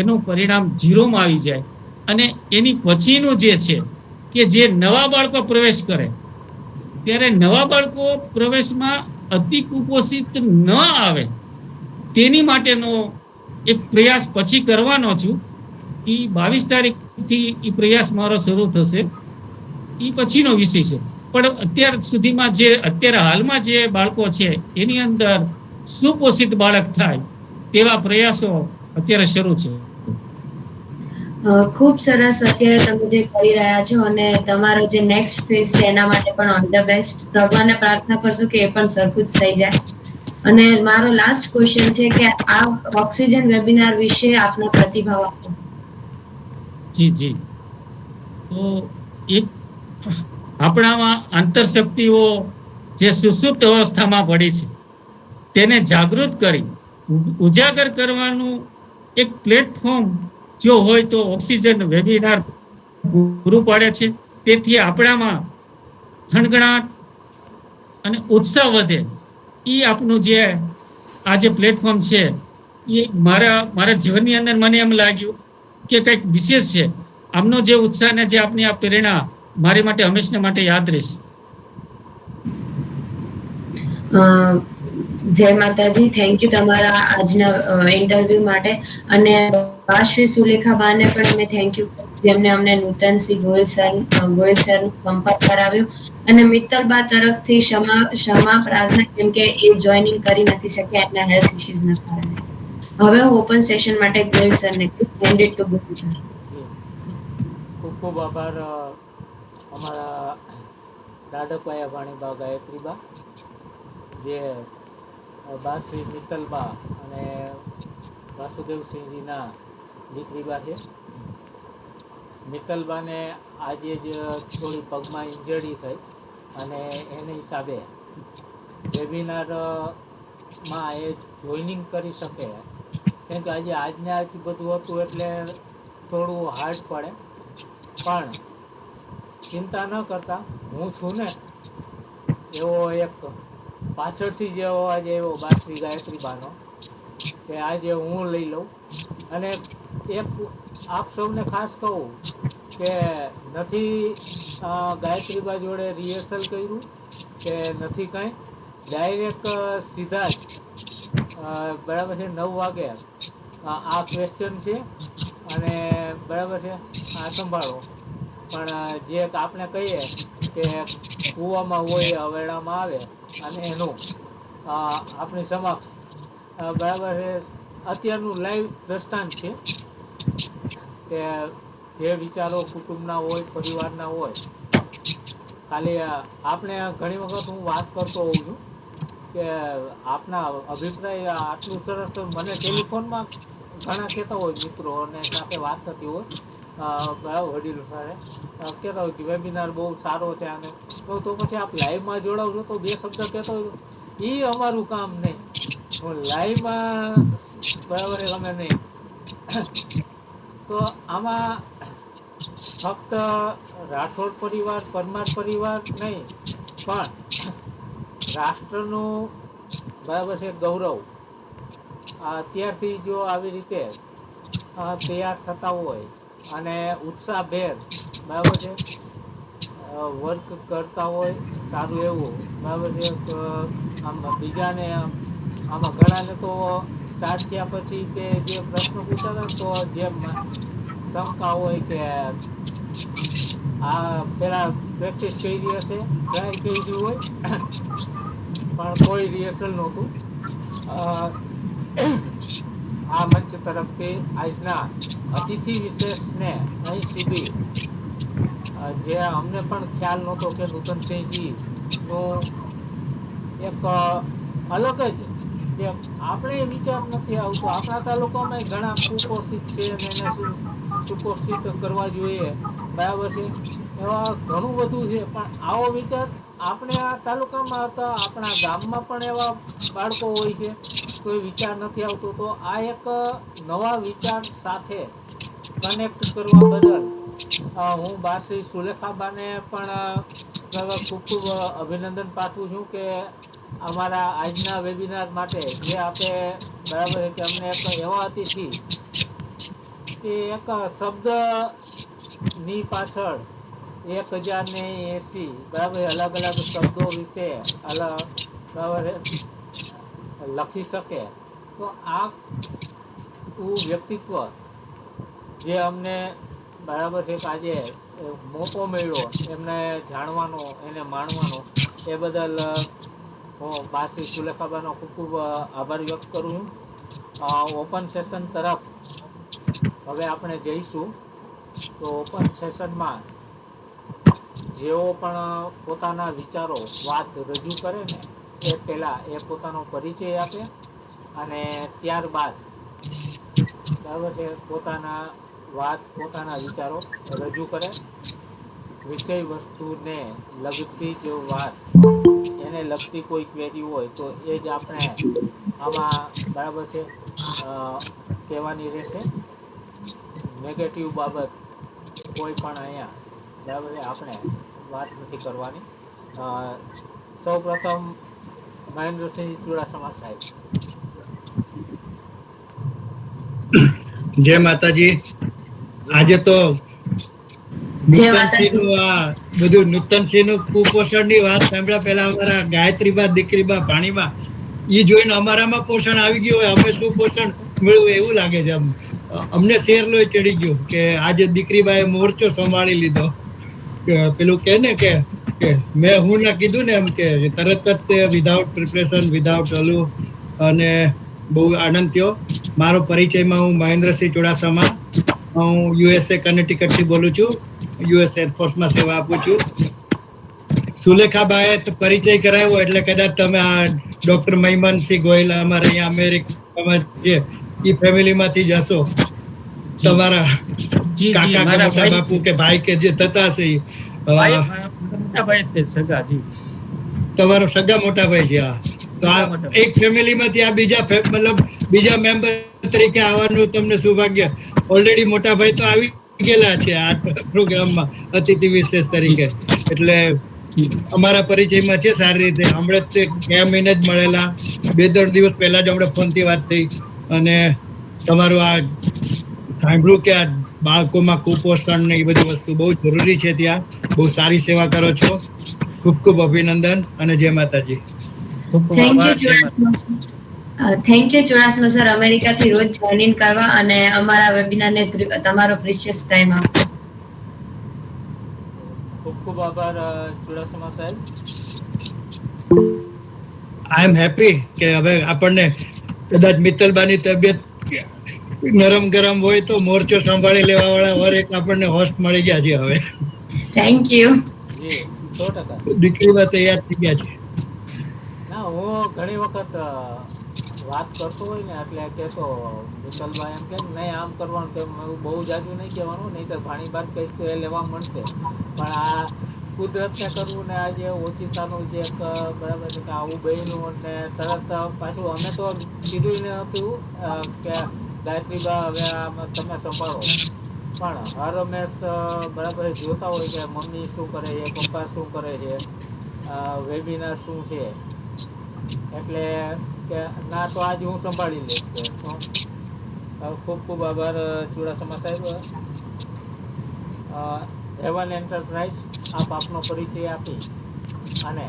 એનું પરિણામ 0માં આવી જાય અને એની પછીનું જે છે કે જે નવા બાળકો પ્રવેશ કરે ત્યારે નવા બાળકો પ્રવેશમાં અતિ કુપોષિત ન આવે તેની માટેનો એક પ્રયાસ પછી કરવાનો છું. એ 22 તારીખથી એ પ્રયાસ મારો શરૂ થશે. એ પછીનો વિષય છે. પણ અત્યાર સુધીમાં અત્યારે હાલમાં જે બાળકો છે એની અંદર સુપોષિત બાળક થાય તેવા પ્રયાસો અત્યારે શરૂ છે. ખૂબ સરસ અત્યારે તમે જે કરી રહ્યા છો અને તમારો જે નેક્સ્ટ ફેઝ છે એના માટે પણ ઓલ ધ બેસ્ટ. ભગવાનને પ્રાર્થના કરશું કે એ પણ સરખું જ થઈ જાય. અને મારો લાસ્ટ ક્વેશ્ચન છે કે આ ઓક્સિજન વેબિનાર વિશે આપનો પ્રતિભાવ આપો. જી જી. તો એક આપણામાં આંતરશક્તિઓ જે સુસુપ્ત અવસ્થામાં પડી છે તેને જાગૃત કરી ઉજાગર કરવાનું એક પ્લેટફોર્મ જો હોય તો ઓક્સિજન વેબિનાર પૂરું પાડે છે. તેથી આપણામાં થનગણાટ અને ઉત્સાહ વધે. એ આપનું જે આ જે પ્લેટફોર્મ છે એ મારા જીવનની અંદર મને એમ લાગ્યું કે કંઈક વિશેષ છે. આમનો જે ઉત્સાહ ને જે આપની આ પ્રેરણા મારી માટે હંમેશા માટે યાદ રહેશે. જય માતાજી. થેન્ક યુ તમારા આજના ઇન્ટરવ્યુ માટે. અને શ્રી સુલેખા બાને પણ અમે થેન્ક યુ જેમને અમને નૂતનસિંહ ગોયલ સરનો સંપર્ક કરાવ્યો. અને મિત્તલબા તરફથી ક્ષમા પ્રાર્થના, કેમ કે એ જોઈનિંગ કરી નથી શક્યા એમના હેલ્થ ઇશ્યુઝના કારણે. હવે હું ઓપન સેશન માટે ગોયલ સરને hand it to Goyal sir. જી ખૂબ ખૂબ આભાર અમારા દાડકવાયા ભાણીબા ગાયત્રીબા, જે શ્રી મિત્તલબા અને વાસુદેવસિંહજીના દીકરીબા છે. મિત્તલબાને આજે જ થોડી પગમાં ઇન્જરી થઈ અને એને હિસાબે વેબિનારમાં એ જોઈનિંગ કરી શકે, કેમ કે આજને આજ બધું હતું એટલે થોડું હાર્ડ પડે. પણ ચિંતા ન કરતા, હું છું ને એવો એક પાછળથી જેવો આજે એવો શ્રી ગાયત્રીબાનો કે આજે હું લઈ લઉં. અને એક આપ સૌને ખાસ કહું કે નથી ગાયત્રીબા જોડે રિહર્સલ કર્યું કે નથી કંઈ, ડાયરેક્ટ સીધા જ બરાબર છે 9 વાગે આ ક્વેશ્ચન છે અને બરાબર છે આ સંભાળો. પણ જે આપણે કહીએ કે કૂવામાં હોય અવેડામાં આવે, અને એનું આપણી સમક્ષ બરાબર છે અત્યારનું લાઈવ દ્રષ્ટાંત છે કે જે વિચારો કુટુંબના હોય, પરિવારના હોય. ખાલી આપણે ઘણી વખત હું વાત કરતો હોઉં છું કે આપના અભિપ્રાય આટલું સરસ મને ટેલિફોનમાં ઘણા કહેતા હોય મિત્રો અને સાથે વાત થતી હોય વડીલો સાથે કહેતા હોય કે વેબિનાર બહુ સારો છે. અને તો પછી આપ લાઈવમાં જોડાવશો તો 2 શબ્દ કહેતો હોય એ અમારું કામ નહીં. હું લાઈવમાં બરાબર છે અમે નહીં. તો આમાં ફક્ત રાઠોડ પરિવાર, પરમાર પરિવાર નહીં, પણ રાષ્ટ્રનું બરાબર છે ગૌરવ અત્યારથી જો આવી રીતે તૈયાર થતા હોય અને ઉત્સાહભેર બરાબર છે વર્ક કરતા હોય સારું એવું, બરાબર છે. આમ બીજાને આમાં ઘણાને તો સ્ટાર્ટ થયા પછી તે જે પ્રશ્ન પૂછતા હતા તો જે શંકા હોય કે આ પેલા પ્રેક્ટિસ કરી હશે, ટ્રાય કરી હોય, પણ કોઈ રિહર્સલ નહોતું. આ મંચ તરફથી આજના અતિથિ વિશેષને અહીં સુધી જે અમને પણ ખ્યાલ નહોતો કે નૂતનસિંહજીનું એક અલગ જ જે આપણે વિચાર નથી આવતો. આપણા તાલુકામાં ઘણા કુપોષિત છે અને એને સુપોષિત કરવા જોઈએ, બરાબર છે, એવા ઘણું બધું છે. પણ આવો વિચાર આપણે આ તાલુકામાં હતા, આપણા ગામમાં પણ એવા બાળકો હોય છે, કોઈ વિચાર નથી આવતો. તો આ એક નવા વિચાર સાથે કનેક્ટ કરવા બદલ હું બાશ્રી સુલેખાબાને પણ ખૂબ ખૂબ અભિનંદન પાઠવું છું કે અમારા આજના વેબિનાર માટે જે આપે, બરાબર છે, કે અમને એક એવા અતિથિ કે એક શબ્દની પાછળ 1080, બરાબર, અલગ અલગ શબ્દો વિશે બરાબર લખી શકે. તો આ વ્યક્તિત્વ જે અમને, બરાબર છે, કે આજે મોકો મળ્યો એમને જાણવાનો, એને માણવાનો, એ બદલ હું બાશ્રી સુલેખાબાનો ખૂબ ખૂબ આભાર વ્યક્ત કરું છું. ઓપન સેશન તરફ હવે આપણે જઈશું. તો ઓપન સેશનમાં જેઓ પણ પોતાના વિચારો, વાત રજૂ કરે ને એ પહેલાં એ પોતાનો પરિચય આપે અને ત્યારબાદ, બરાબર છે, પોતાના વિચારો રજૂ કરે. વિષય વસ્તુને લગતી જ વાત, એને લગતી કોઈ ક્વેરી હોય તો એ જ આપણે આમાં, બરાબર છે, કહેવાની રહેશે. નેગેટિવ બાબત કોઈ પણ અહીંયા, બરાબર છે, આપણે વાત નથી કરવાની. સૌ પ્રથમ મહેન્દ્રસિંહ ચુડાસમા સાહેબ. જય માતાજી. આજે તો નૂતનસિંહનું આ બધું નૂતનસિંહનું કુપોષણની વાત સાંભળ્યા પહેલા અમારા ગાયત્રીબા, દીકરીબા, ભાણીબા, એ જોઈને અમારામાં પોષણ આવી ગયું હોય, અમે શું પોષણ મળ્યું એવું લાગે છે. અમને શેર લોહી ચડી ગયું કે આજે દીકરીબાએ મોરચો સંભાળી લીધો. પેલું કે ને કે મેં હું ના કીધું ને એમ કે તરત જ તે વિધાઉટ પ્રિપરેશન, વિધાઉટ ઓલું, અને બહુ આનંદ થયો. મારો પરિચયમાં હું મહેન્દ્રસિંહ ચુડાસમા, હું USA કનેક્ટિકટથી બોલું છું. US એરફોર્સમાં સેવા આપું છું. સુલેખાબાએ પરિચય કરાવ્યો એટલે કદાચ તમે આ ડોક્ટર મહિમાનસિંહ ગોયલ અમારે અહીંયા અમેરિકામાં જે એ ફેમિલીમાંથી જ હશો. તમારા કાકા કે મોટા બાપુ કે ભાઈ કે જે થતા હશે, તમારો સગા મોટા ભાઈ છે. તો આ એક ફેમિલીમાંથી આ બીજા મેમ્બર તરીકે આવવાનું તમને સૌભાગ્ય. ઓલરેડી મોટા ભાઈ તો આવી ગયેલા છે આ પ્રોગ્રામમાં અતિથિ વિશેષ તરીકે, એટલે અમારા પરિચયમાં છે સારી રીતે. હમણાં ગયા મહિને જ મળેલા, 2-3 દિવસ પહેલા જ હમણાં ફોનથી વાત થઈ. અને તમારું આ સાંભળ્યું કે આ બાળકોમાં કુપોષણ ને એ બધી વસ્તુ બહુ જરૂરી છે. ત્યાં બહુ સારી સેવા કરો છો. ખૂબ ખૂબ અભિનંદન અને જય માતાજી. થેન્ક યુ ચુડાસમા સર, અમેરિકાથી રોજ જોઈન ઇન કરવા અને અમારા વેબિનારને તમારો પ્રિશિયસ ટાઈમ આપો. ખૂબ ખૂબ આભાર ચુડાસમા સાહેબ. આઈ એમ હેપી કે હવે આપણને કદાચ મિત્તલબાની તબિયત નરમ ગરમ હોય તો મોરચો સંભાળી લેવા વાળા વર એક આપણને હોસ્ટ મળી ગયા છે હવે. Thank you. જી, 100%. દીકરીમાં તૈયાર થઈ ગયા છે. ના, હું ઘણી વખત વાત કરતો હોય ને એટલે કહેતો વિશાલભાઈ એમ કે નહીં આમ કરવાનું, તેમ બહુ જાજુ નહીં કહેવાનું, નહીં તો પાણી બાદ કહીશ તો એ લેવા મળશે. પણ આ કુદરતને કરવું ને આજે ઓચિતાનું જે એક, બરાબર છે, કે આવું બન્યું ને તરત પાછું અમે તો કીધું ને હતું કે ગાયત્રીબા હવે આમાં તમે સંભાળો, પણ હર રમેશ, બરાબર જોતા હોય કે મમ્મી શું કરે છે, પપ્પા શું કરે છે, વેબિનાર શું છે, એટલે કે ના તો આજે હું સંભાળી લઈશ. કે ખૂબ ખૂબ આભાર ચુડાસમા સાહેબ. હેવન એન્ટરપ્રાઇઝ, આપ આપનો પરિચય આપી અને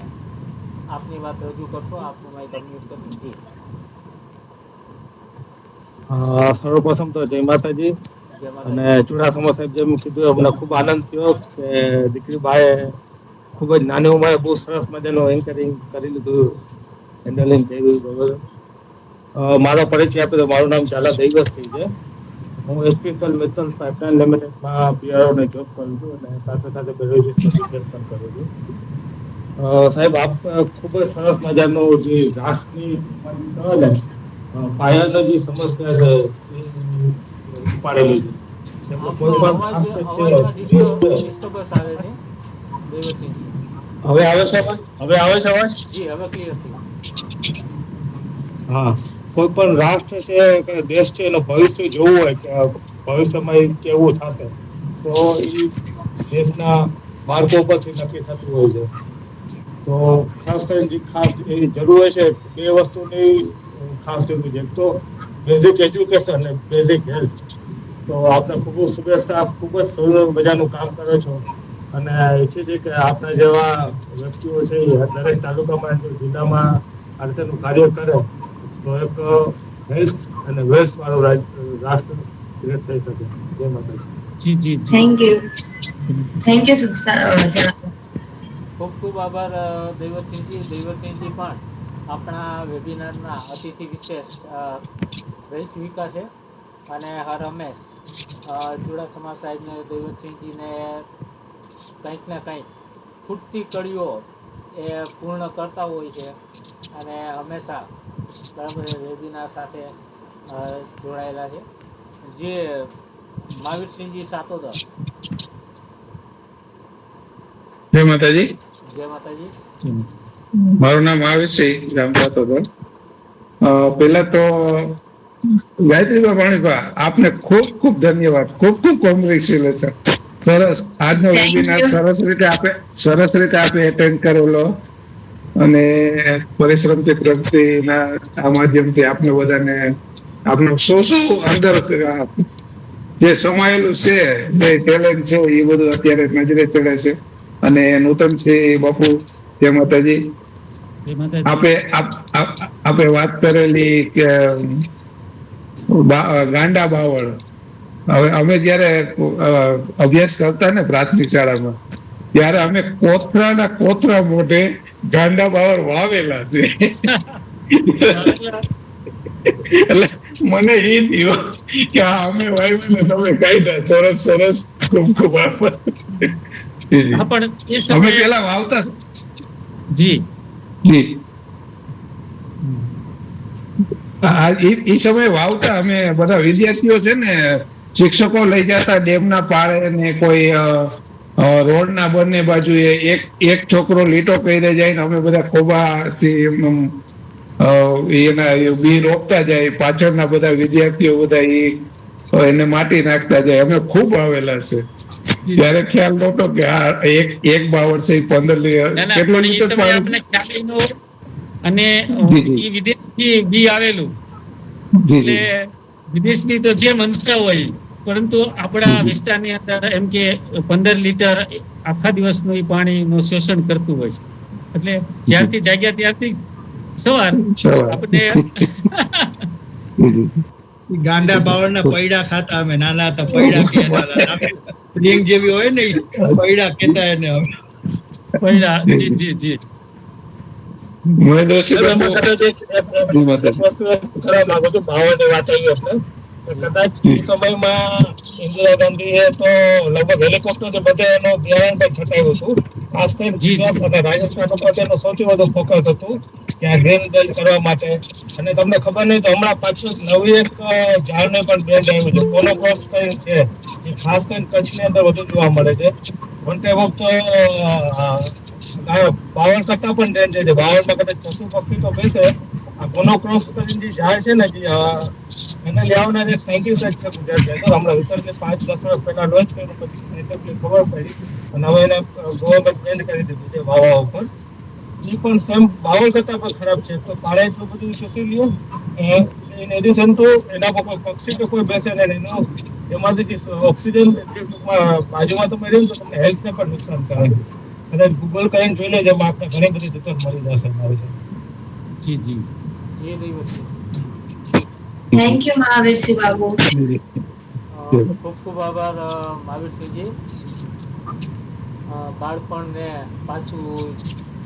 આપની વાત રજૂ કરશો. આપનું માઇક અનમ્યુટ કરી. જી. સર્વપ્રથમ તો જય માતાજી. જય અને માતાજી. ચુડાસમા સાહેબ જેમ કીધું અમને ખૂબ આનંદ થયો કે દીકરી બાએ ખૂબ જ નાની ઉંમરે બહુ સરસ મજાનું એન્કરિંગ કરી લીધું, હેન્ડલિંગ કર્યું. બરોબર. મારો પરિચય આપ્યો તો મારું નામ ઝાલા દૈવતસિંહ છે. હું એચપીસીએલ મિત્તલ પાઇપલાઇન લિમિટેડમાં પીઆરઓને જોબ કરું છું અને સાથે સાથે બેરોજગાર ટીચર પણ કરું છું. સાહેબ, આપ ખૂબ જ સરસ મજાનું જે રાષ્ટ્રની પાયાની જે સમસ્યા છે એ ઉપાડેલી છે. આપનો કોઈ પણ અવાજ રાષ્ટ્ર છે ડિસ્ટર્બન્સ આવે છે દેવસિંહજી. હવે આવે છે અવાજ? હવે આવે છે અવાજ? જી, હવે ક્લિયર થયું. હા, કોઈ પણ રાષ્ટ્ર છે કે દેશ છે એનું ભવિષ્ય જોવું હોય કે ભવિષ્યમાં એ કેવું થશે તો એ દેશના માર્ગો પરથી નક્કી થતું હોય છે. તો ખાસ કરીને જે ખાસ એ જરૂર હોય છે બે વસ્તુની ખાસ જરૂર છે. એક તો બેઝિક એજ્યુકેશન અને બેઝિક હેલ્થ. તો આપને ખૂબ શુભેચ્છા. આપ ખૂબ જ સરસ મજાનું કામ કરો છો અને ઈચ્છે છે કે આપણા જેવા વ્યક્તિઓ છે દરેક તાલુકામાં જિલ્લામાં આ રીતેનું કાર્ય કરે તો એક હેલ્થ અને વેલ્થ વાળું રાષ્ટ્ર ક્રિએટ થઈ શકે. જય માતાજી. જી જી જી. થેન્ક યુ ખૂબ ખૂબ આભાર દેવસિંહજી. દેવસિંહજી પણ આપણા વેબિનારના અતિથિ વિશેષ રહી ચૂક્યા છે અને હર હંમેશ ચુડાસમા સાહેબને, દેવસિંહજીને કંઈક ને કંઈક ખૂટતી કડીઓ એ પૂર્ણ કરતા હોય છે અને હંમેશા બરાબર વેબિનાર સાથે જોડાયેલા છે. જે મહાવીરસિંહજી સાતોદર. જય માતાજી. જય માતાજી. મારું નામ મહાવીરસિંહ રામ સાતોદર. પહેલા તો ગાયત્રીબા ભાણીભા, આપને ખૂબ ખૂબ ધન્યવાદ, ખૂબ ખૂબ કોંગ્રેચ્યુલેશન. સરસ, આજનો વેબિનાર સરસ રીતે આપે એટેન્ડ કરેલો અને પરિશ્રમથી પ્રગતિના આ માધ્યમથી આપને બધાને આપણું શું અંદર જે સમાયેલું છે, જે ટેલેન્ટ છે એ બધું અત્યારે નજરે ચડે છે. અને નૂતનસિંહ બાપુ, જય માતાજી. આપે વાત કરેલી કે ગાંડા બાવળ, હવે અમે જયારે અભ્યાસ કરતા ને પ્રાથમિક શાળામાં ત્યારે અમે કોતરા મોઢે ગાંડા બાવળ વાવેલા છે. એટલે મને એ થયો કે અમે વાવ્યું ને તમે કાઢ્યા. સરસ સરસ, ખૂબ ખૂબ આભાર. અમે પેલા વાવતા. જી જી. એ સમયે વાવતા અમે બધા વિદ્યાર્થીઓ છે ને, શિક્ષકો લઈ જતા ડેમના પાળે ને કોઈ રોડ ના બંને બાજુ એક છોકરો લીટો કરીને જાય ને અમે બધા ખોબાથી એના બી રોપતા જાય. પાછળના બધા વિદ્યાર્થીઓ બધા એને માટી નાખતા જાય. અમે ખૂબ વાવેલા છે. ત્યારે ખ્યાલ નતો કે આ એક બાવળ છે 15 કેટલો લીટર પાણી. અને એ વિદેશથી બી આવેલું એટલે વિદેશની તો જે મનસા હોય, પરંતુ આપણા વિસ્તારની અંદર એમ કે 15 લીટર આખા દિવસનું એ પાણીનું શોષણ કરતું હોય છે. એટલે જ્યારથી જાગ્યા ત્યારથી સવાર આપણે ગાંડા બાવળના પૈડા ખાતા અમે નાના હતા. પૈડા રીંગ જેવી હોય ને પૈડા કહેતા એને. પૈડા. જી જી જી. કદાચ એ સમયમાં ઇન્દિરા ગાંધીએ તો લગભગ હેલિકોપ્ટર બધે એનું ધ્યાન પણ છટાયું હતું. ખાસ કરીને ગુજરાત અને રાજસ્થાન ઉપર તેનું સૌથી વધુ ફોકસ હતું કે આ ગ્રીન બેલ્ટ કરવા માટે. અને તમને ખબર નહીં તો હમણાં પાછું નવી એક ઝાડને પણ બેન્ડ આવ્યું છે, કોનોક્રોસ કરીને છે, જે ખાસ કરીને કચ્છની અંદર વધુ જોવા મળે છે. વન ટાઈમ ઓફ તો બાવળ કરતા પણ ડેન્જર છે. બાવળમાં કદાચ પશુ પક્ષી તો બેસે. આ કોનોક્રોસ કરીને જે ઝાડ છે ને, એને લેવાના એક સાયન્ટિસ્ટ જ છે ગુજરાતની અંદર. હમણાં રિસર્ચે 5-10 વર્ષ પહેલા લોન્ચ કર્યું, પછી સાયન્ટિફિક ખબર પડી અને હવે એને ગવર્મેન્ટ બેન્ડ કરી દીધું છે વાવવા ઉપર. એ પણ સેમ બાવળ કરતા પણ ખરાબ છે. તો પાણી એટલું બધું શોષી લ્યો. ઇન એડિશન તો એના પર કોઈ પક્ષી કે કોઈ બેસે નહીં. એનો એમાંથી જે ઓક્સિજન જે ટૂંકમાં બાજુમાં તમે રહ્યો તો તમને હેલ્થને પણ નુકસાન કરે છે. કદાચ ગૂગલ કરીને જોઈ લેજો, એમાં આપણે ઘણી બધી ડિટેલ મળી જશે મારી છે. જી જી. જે દૈવતજી થેન્ક યુ મહાવીરસિંહ બાબુ. ખૂબ ખૂબ આભાર મહાવીરસિંહજી. બાળપણને પાછું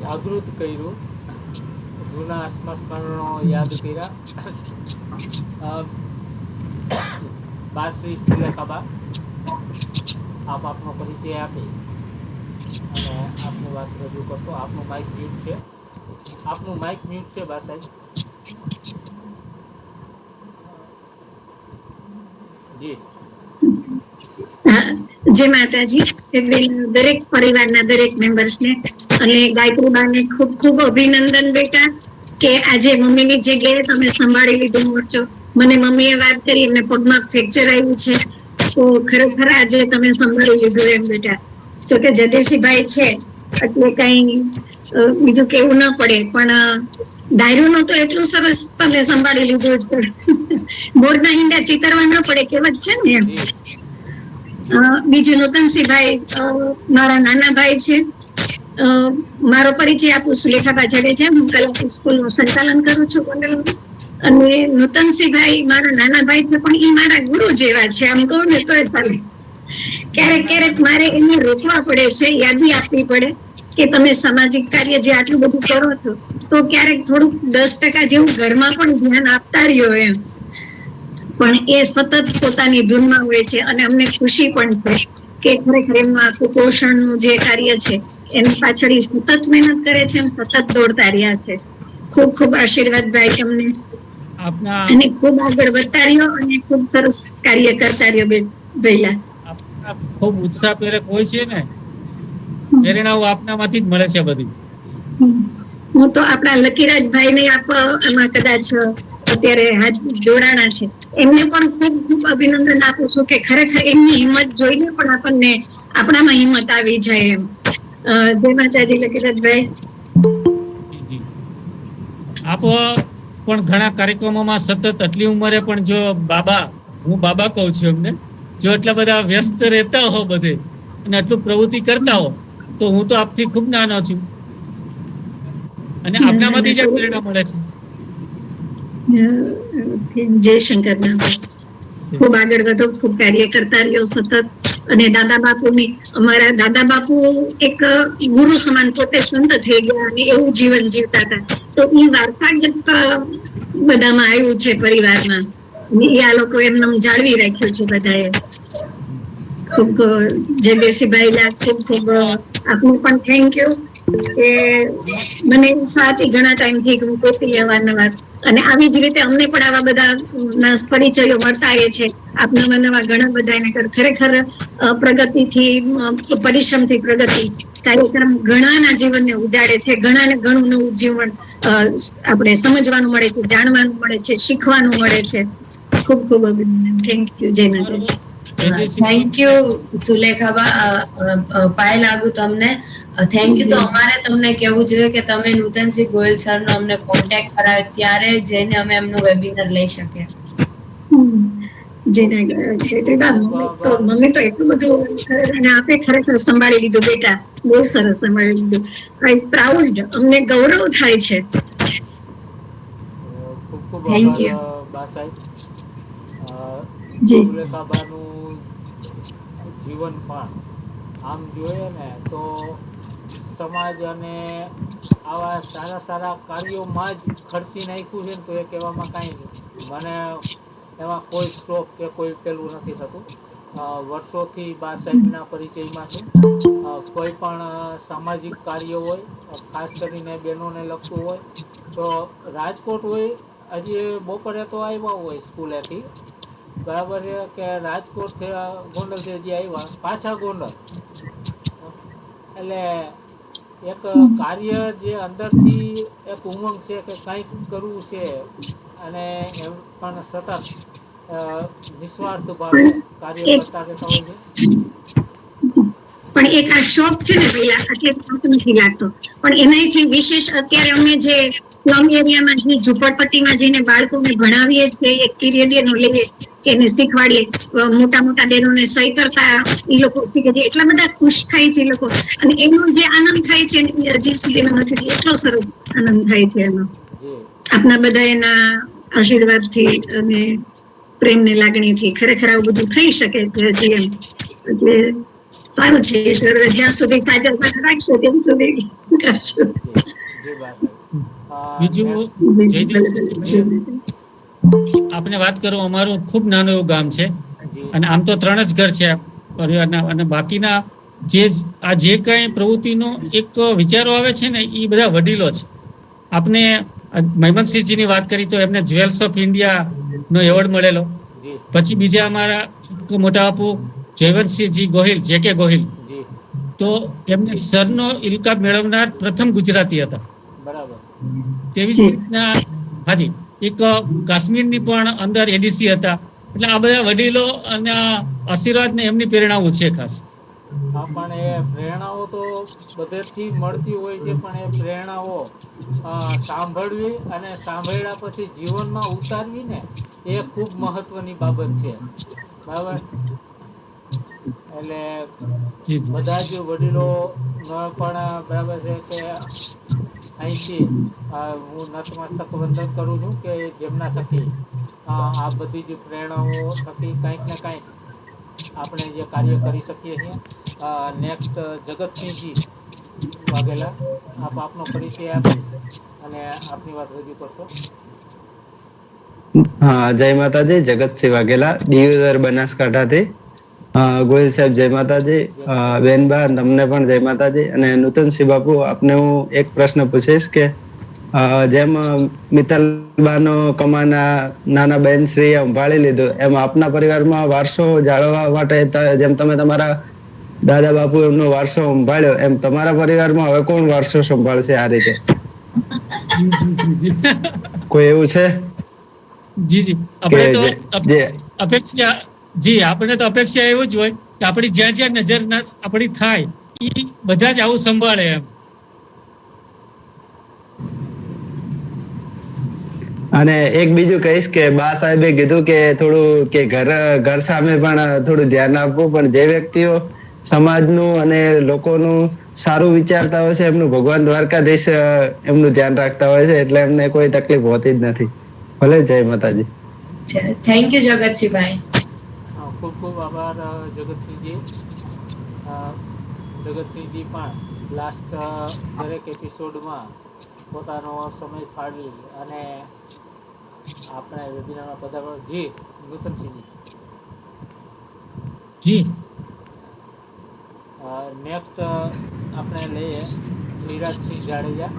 જાગૃત કર્યું, જૂના સંસ્મરણો યાદ કર્યા. બા શ્રી સુલેખાબા, આપ આપનો પરિચય આપી અને આપની વાત રજૂ કરશો. આપનું માઇક મ્યુટ છે. આપનું માઇક મ્યુટ છે બા સાહેબ. જી. જય માતાજી. દરેક પરિવારના દરેક મેમ્બર્સને અને ગાયત્રીબાને ખૂબ ખૂબ અભિનંદન બેટા કે આજે મમ્મીની જગ્યાએ તમે સંભાળી લીધો મોરચો. મને મમ્મીએ વાત કરી એમને પગમાં ફ્રેક્ચર આવ્યું છે, તો ખરેખર આજે તમે સંભાળી લીધું એમ બેટા. જોકે જદેશીભાઈ છે એટલે કઈ બીજું કેવું ન પડે, પણ ડાયરું તો એટલું સરસ તમે સંભાળી લીધું છે. મોરના ઈંડા ચિતરવા ન પડે કહેવત છે ને એમ. બીજું નૂતનસિંહભાઈ મારા નાના ભાઈ છે. મારો પરિચય આપું, સુલેખાબા જાડેજા. હું કલા સ્કૂલનું સંચાલન કરું છું ગોંડલમાં. અને નૂતનસિંહભાઈ મારા નાના ભાઈ છે, પણ એ મારા ગુરુ જેવા છે, આમ કહું ને તોય ચાલે. ક્યારેક ક્યારેક મારે એને રોકવા પડે છે, યાદી આપવી પડે કે તમે સામાજિક કાર્ય જે આટલું બધું કરો છો, તો ક્યારેક થોડુંક 10% જેવું ઘરમાં પણ ધ્યાન આપતા રહ્યો એમ. પણ એ સતત પોતાની ધૂનમાં હોય છે અને અમને ખુશી પણ છે કે ખરેખર એમનું આખું પોષણનું જે કાર્ય છે એની પાછળ સતત મહેનત કરે છે, સતત દોડતા રહ્યા છે. ખૂબ ખૂબ આશીર્વાદ ભાઈ તમને, આપના અને ખૂબ આગળ વધતા રહ્યો અને ખૂબ સરસ કાર્ય કરતા રહ્યો ભઈલા. આપના ખૂબ ઉત્સાહ પ્રેરક હોય છે ને, પ્રેરણાઓ આપનામાંથી જ મળે છે બધી. હું તો આપણા લકીરાજભાઈ ને આમાં કદાચ અત્યારે હાથ જોડાણા છે, એમને પણ ખૂબ ખૂબ અભિનંદન આપું છું કે ખરેખર એમની હિંમત જોઈને પણ આપણને આપણામાં હિંમત આવી જાય એમ. જય માતાજી લકીરાજભાઈ. જી જી. આપ પણ ઘણા કાર્યક્રમોમાં સતત આટલી ઉંમરે પણ જો બાબા, હું બાબા કહું છું એમને, જો એટલા બધા વ્યસ્ત રહેતા હો બધે અને આટલું પ્રવૃત્તિ કરતા હો, તો હું તો આપથી ખૂબ નાનો છું અને આપનામાંથી જ પ્રેરણા મળે છે. જય શંકર ના. ખૂબ આગળ વધો, ખૂબ કાર્ય કરતા રહ્યો સતત. અને દાદા બાપુની, અમારા દાદા બાપુ એક ગુરુ સમાન પોતે સંત થઈ ગયા અને એવું જીવન જીવતા હતા. તો એ વારસાગત બધામાં આવ્યું છે પરિવારમાં. એ આ લોકો એમને જાળવી રાખ્યું છે બધાએ. ખૂબ જયદેશભાઈ ખૂબ ખૂબ આપનું પણ થેન્ક યુ કે મને સાથે ઘણા ટાઈમથી હું કોપી અવારનવાર, અને આવી જ રીતે અમને પણ આવા બધા પરિચયો મળતા રહે છે. આપ નવા નવા ઘણા બધા એને ખરેખર પ્રગતિથી, પરિશ્રમથી પ્રગતિ કાર્યક્રમ ઘણાના જીવનને ઉજાડે છે, ઘણાને ઘણું નવું જીવન આપણે સમજવાનું મળે છે, જાણવાનું મળે છે, શીખવાનું મળે છે. ખૂબ ખૂબ અભિનંદન. Thank you. જય માતાજી. Thank you Sulekhaba. પાય લાગુ તમને. Thank you. તો અમારે તમને કેવું જોઈએ કે તમે નૂતનસિંહ ગોયલ સર નો અમને કોન્ટેક્ટ કરાવ્યો, ત્યારે જઈને અમે એમનું વેબિનાર લઈ શકીએ. મમ્મી તો એટલું બધું અને આપે ખરેખર સંભાળી લીધું બેટા, બહુ સરસ સંભાળી લીધું. આઈ પ્રાઉડ, અમને ગૌરવ થાય છે. ખૂબ ખૂબ Thank you. આભાર બા સાહેબ. જી. સુલેખાબાનું જીવન પણ આમ જોઈએ ને તો સમાજ અને આવા સારા સારા કાર્યોમાં જ ખર્ચી નાખ્યું છે ને, તો એ કહેવામાં કાંઈ મને એમાં કોઈ શોખ કે કોઈ પેલું નથી થતું. વર્ષોથી બા સાહેબના પરિચયમાં છું. કોઈ પણ સામાજિક કાર્ય હોય, ખાસ કરીને બહેનોને લગતું હોય, તો રાજકોટ હોય, હજી બપોરે તો આવ્યા હોય સ્કૂલેથી, બરાબર છે કે રાજકોટથી ગોંડલથી હજી આવ્યા, પાછા ગોંડલ. એટલે એક કાર્ય જે અંદરથી એક ઉમંગ છે કે કંઈક કરવું છે, અને એમ પણ સતત નિસ્વાર્થ ભાવે કાર્ય એક કરતા રહેતા હોય છે. પણ એક આ શોખ છે ને પહેલા એટલે શોખ નથી લાગતો, પણ એનાથી વિશેષ અત્યારે અમે જે સ્લમ એરિયામાં જે ઝુંપડપટ્ટીમાં જઈને બાળકોને ભણાવીએ છીએ, એક પીરિયડ એનું લઈએ, એને શીખવાડીએ, મોટા મોટા બહેનોને સહી કરતા એ લોકો શીખે છે, એટલા બધા ખુશ થાય છે એ લોકો, અને એનો જે આનંદ થાય છે હજી સુધીમાં નથી, એટલો સરસ આનંદ થાય છે એનો. જી આપના બધા એના આશીર્વાદથી અને પ્રેમની લાગણીથી ખરેખર આવું બધું થઈ શકે છે હજી એમ. એટલે સારું છે, ઈશ્વર જ્યાં સુધી સાજા રાખશો ત્યાં સુધી કરશું. જી બા સાહેબ. બીજું જી આપણે વાત કરું, અમારું ખૂબ નાનું એવું ગામ છે, જી અને આમ તો 3 જ ઘર છે પરિવારના, અને બાકીના જે કઈ પ્રવૃત્તિનો એક વિચારો આવે છે ને એ બધા વડીલો છે. આપને મહેમદસિંહજીની વાત કરી તો એમને જ્વેલ્સ ઓફ ઇન્ડિયા નો એવોર્ડ મળેલો. જી પછી બીજા અમારા મોટા બાપુ જયવંતસિંહજી ગોહિલ, JK ગોહિલ, જી તો એમને સરનો ઇલકાબ મેળવનાર પ્રથમ ગુજરાતી હતા. બરાબર. તેવી જ રીતના હાજી એક કાશ્મીરની પણ અંદર ADC હતા. એટલે આ બધા વડીલો અને આશીર્વાદ ને એમની પ્રેરણાઓ છે ખાસ. હા, પણ એ પ્રેરણાઓ તો બધેથી મળતી હોય છે, પણ એ પ્રેરણાઓ સાંભળવી અને સાંભળ્યા પછી જીવનમાં ઉતારવી ને એ ખૂબ મહત્વની બાબત છે. બરાબર. એટલે બધા જ વડીલો પણ બરાબર છે કે અહીંથી હું નતમસ્તક વંદન કરું છું કે જેમના થકી આ બધી જ પ્રેરણાઓ થકી કંઈક ને કંઈક આપણે જે કાર્ય કરી શકીએ છીએ. નેક્સ્ટ જગતસિંહજી વાઘેલા, આપ આપનો પરિચય આપી અને આપની વાત રજૂ કરશો. હા, જય માતાજી. જગતસિંહ વાઘેલા, દિયોદર બનાસકાંઠાથી. ગોહિલ સાહેબ જય માતાજી. બેનબા તમને પણ જય માતાજી. અને નૂતનસિંહ બાપુ, આપને હું એક પ્રશ્ન પૂછીશ કે જેમ મિત્તલબાનો કમાના નાના બેન શ્રીએ સંભાળી લીધું, એમ આપના પરિવારમાં વારસો જાળવવા માટે જેમ તમે તમારા દાદા બાપુ એમનો વારસો સંભાળ્યો, એમ તમારા પરિવારમાં હવે કોણ વારસો સંભાળશે આ રીતે? કોઈ એવું છે? જી આપણે તો અપેક્ષા આપણે તો અપેક્ષા એવું જ હોય કે આપણી જ્યાં જ્યાં નજર આપણી થાય એ બધા જ આવું સંભાળે એમ. અને એક બીજું કહીશ કે બા સાહેબે કીધું કે થોડું કે ઘર સામે પણ થોડું ધ્યાન આપવું, પણ જે વ્યક્તિઓ સમાજનું અને લોકોનું સારું વિચારતા હોય છે, એમનું ભગવાન દ્વારકાધીશ એમનું ધ્યાન રાખતા હોય છે, એટલે એમને કોઈ તકલીફ હોતી જ નથી. ભલે, જય માતાજી. Thank you Jagatsinhbhai. ખૂબ ખૂબ આભાર જગતસિંહજી. જગતસિંહજી પણ લાસ્ટ દરેક એપિસોડમાં પોતાનો સમય ફાળવી અને આપણે વેબિનારમાં બધા જી નૂતનસિંહજી જી નેક્સ્ટ આપણે લઈએ ધીરાજસિંહ જાડેજા.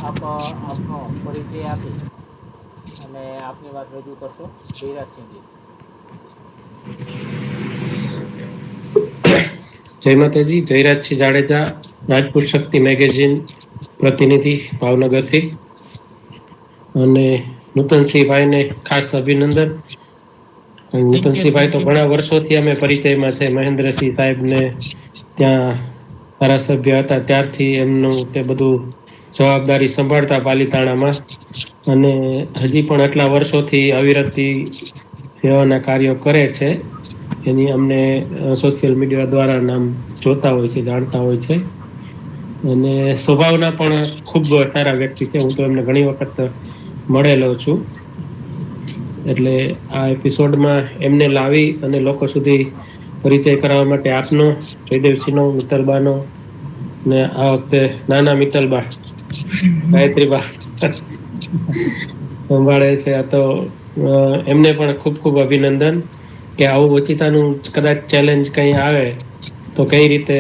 આપનો પરિચય આપી અને આપની વાત રજૂ કરશો. ધીરાજસિંહજી. જય માતાજી. જયરાજસિંહ જાડેજા, રાજપૂત શક્તિ મેગેઝિન પ્રતિનિધિ, ભાવનગરથી. અને નૂતનસિંહભાઈને ખાસ અભિનંદન. નૂતનસિંહભાઈ તો ઘણા વર્ષોથી અમે પરિચયમાં છે. મહેન્દ્રસિંહ સાહેબને ત્યાં ધારાસભ્ય હતા ત્યારથી એમનું તે બધું જવાબદારી સંભાળતા પાલીતાણામાં, અને હજી પણ આટલા વર્ષોથી અવિરતથી સેવાના કાર્યો કરે છે. એની અમને સોશિયલ મીડિયા દ્વારા નામ જોતા હોય છે, જાણતા હોય છે. અને સ્વભાવના પણ ખૂબ સારા વ્યક્તિ છે. હું તો એમને ઘણી વખત મળેલો છું. એટલે આ એપિસોડમાં એમને લાવી અને લોકો સુધી પરિચય કરાવવા માટે આપનો, જયદેવસિંહનો, મિત્તલબાનો, ને આ વખતે નાના મિત્તલબા ગાયત્રીબા સંભાળે છે. આ તો એમને પણ ખૂબ ખૂબ અભિનંદન કે આવું ઓચિતાનું કદાચ ચેલેન્જ કંઈ આવે તો કઈ રીતે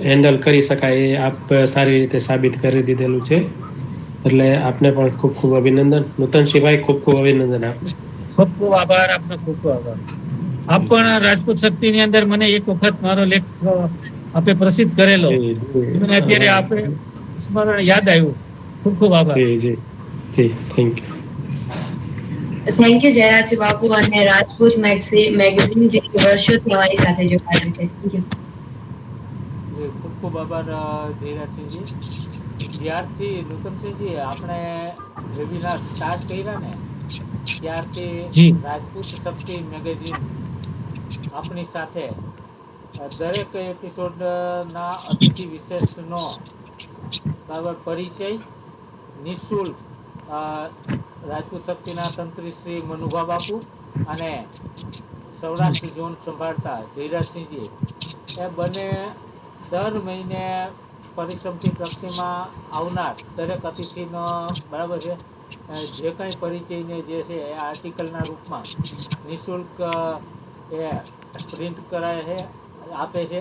હેન્ડલ કરી શકાય એ આપ સારી રીતે સાબિત કરી દીધેલું છે. એટલે આપને પણ ખૂબ ખૂબ અભિનંદન. નૂતનસિંહભાઈ, ખૂબ ખૂબ અભિનંદન આપને. ખૂબ ખૂબ આભાર આપનો. ખૂબ ખૂબ આભાર. આપ પણ રાજપૂત શક્તિની અંદર મને એક વખત મારો લેખ આપે પ્રસિદ્ધ કરેલો, મને અત્યારે આપે સ્મરણ યાદ આવ્યું. ખૂબ ખૂબ આભાર. જી thank you. Thank you Jayrajsinh Bapu અને રાજપૂત મેગેઝિન જે વર્ષોથી અમારી સાથે જોડાયેલું છે. Thank you. ખૂબ આભાર જયરાજસિંહજી. જ્યારથી નૂતનસિંહજી આપણે વેબિનાર સ્ટાર્ટ કર્યા ને ત્યારથી જી. રાજપૂત શક્તિ મેગેઝિન આપણી સાથે દરેક એપિસોડના અતિથિ વિશેષનો બરાબર પરિચય નિઃશુલ્ક રાજપૂત શક્તિના તંત્રી શ્રી મનુભા બાપુ અને સૌરાષ્ટ્ર ઝોન સંભાળતા જયરાજસિંહજી એ બંને દર મહિને પરિશ્રમથી પ્રગતિમાં આવનાર દરેક અતિથિનો બરાબર છે જે કંઈ પરિચયને જે છે એ આર્ટિકલના રૂપમાં નિઃશુલ્ક એ પ્રિન્ટ કરાય છે આપે છે.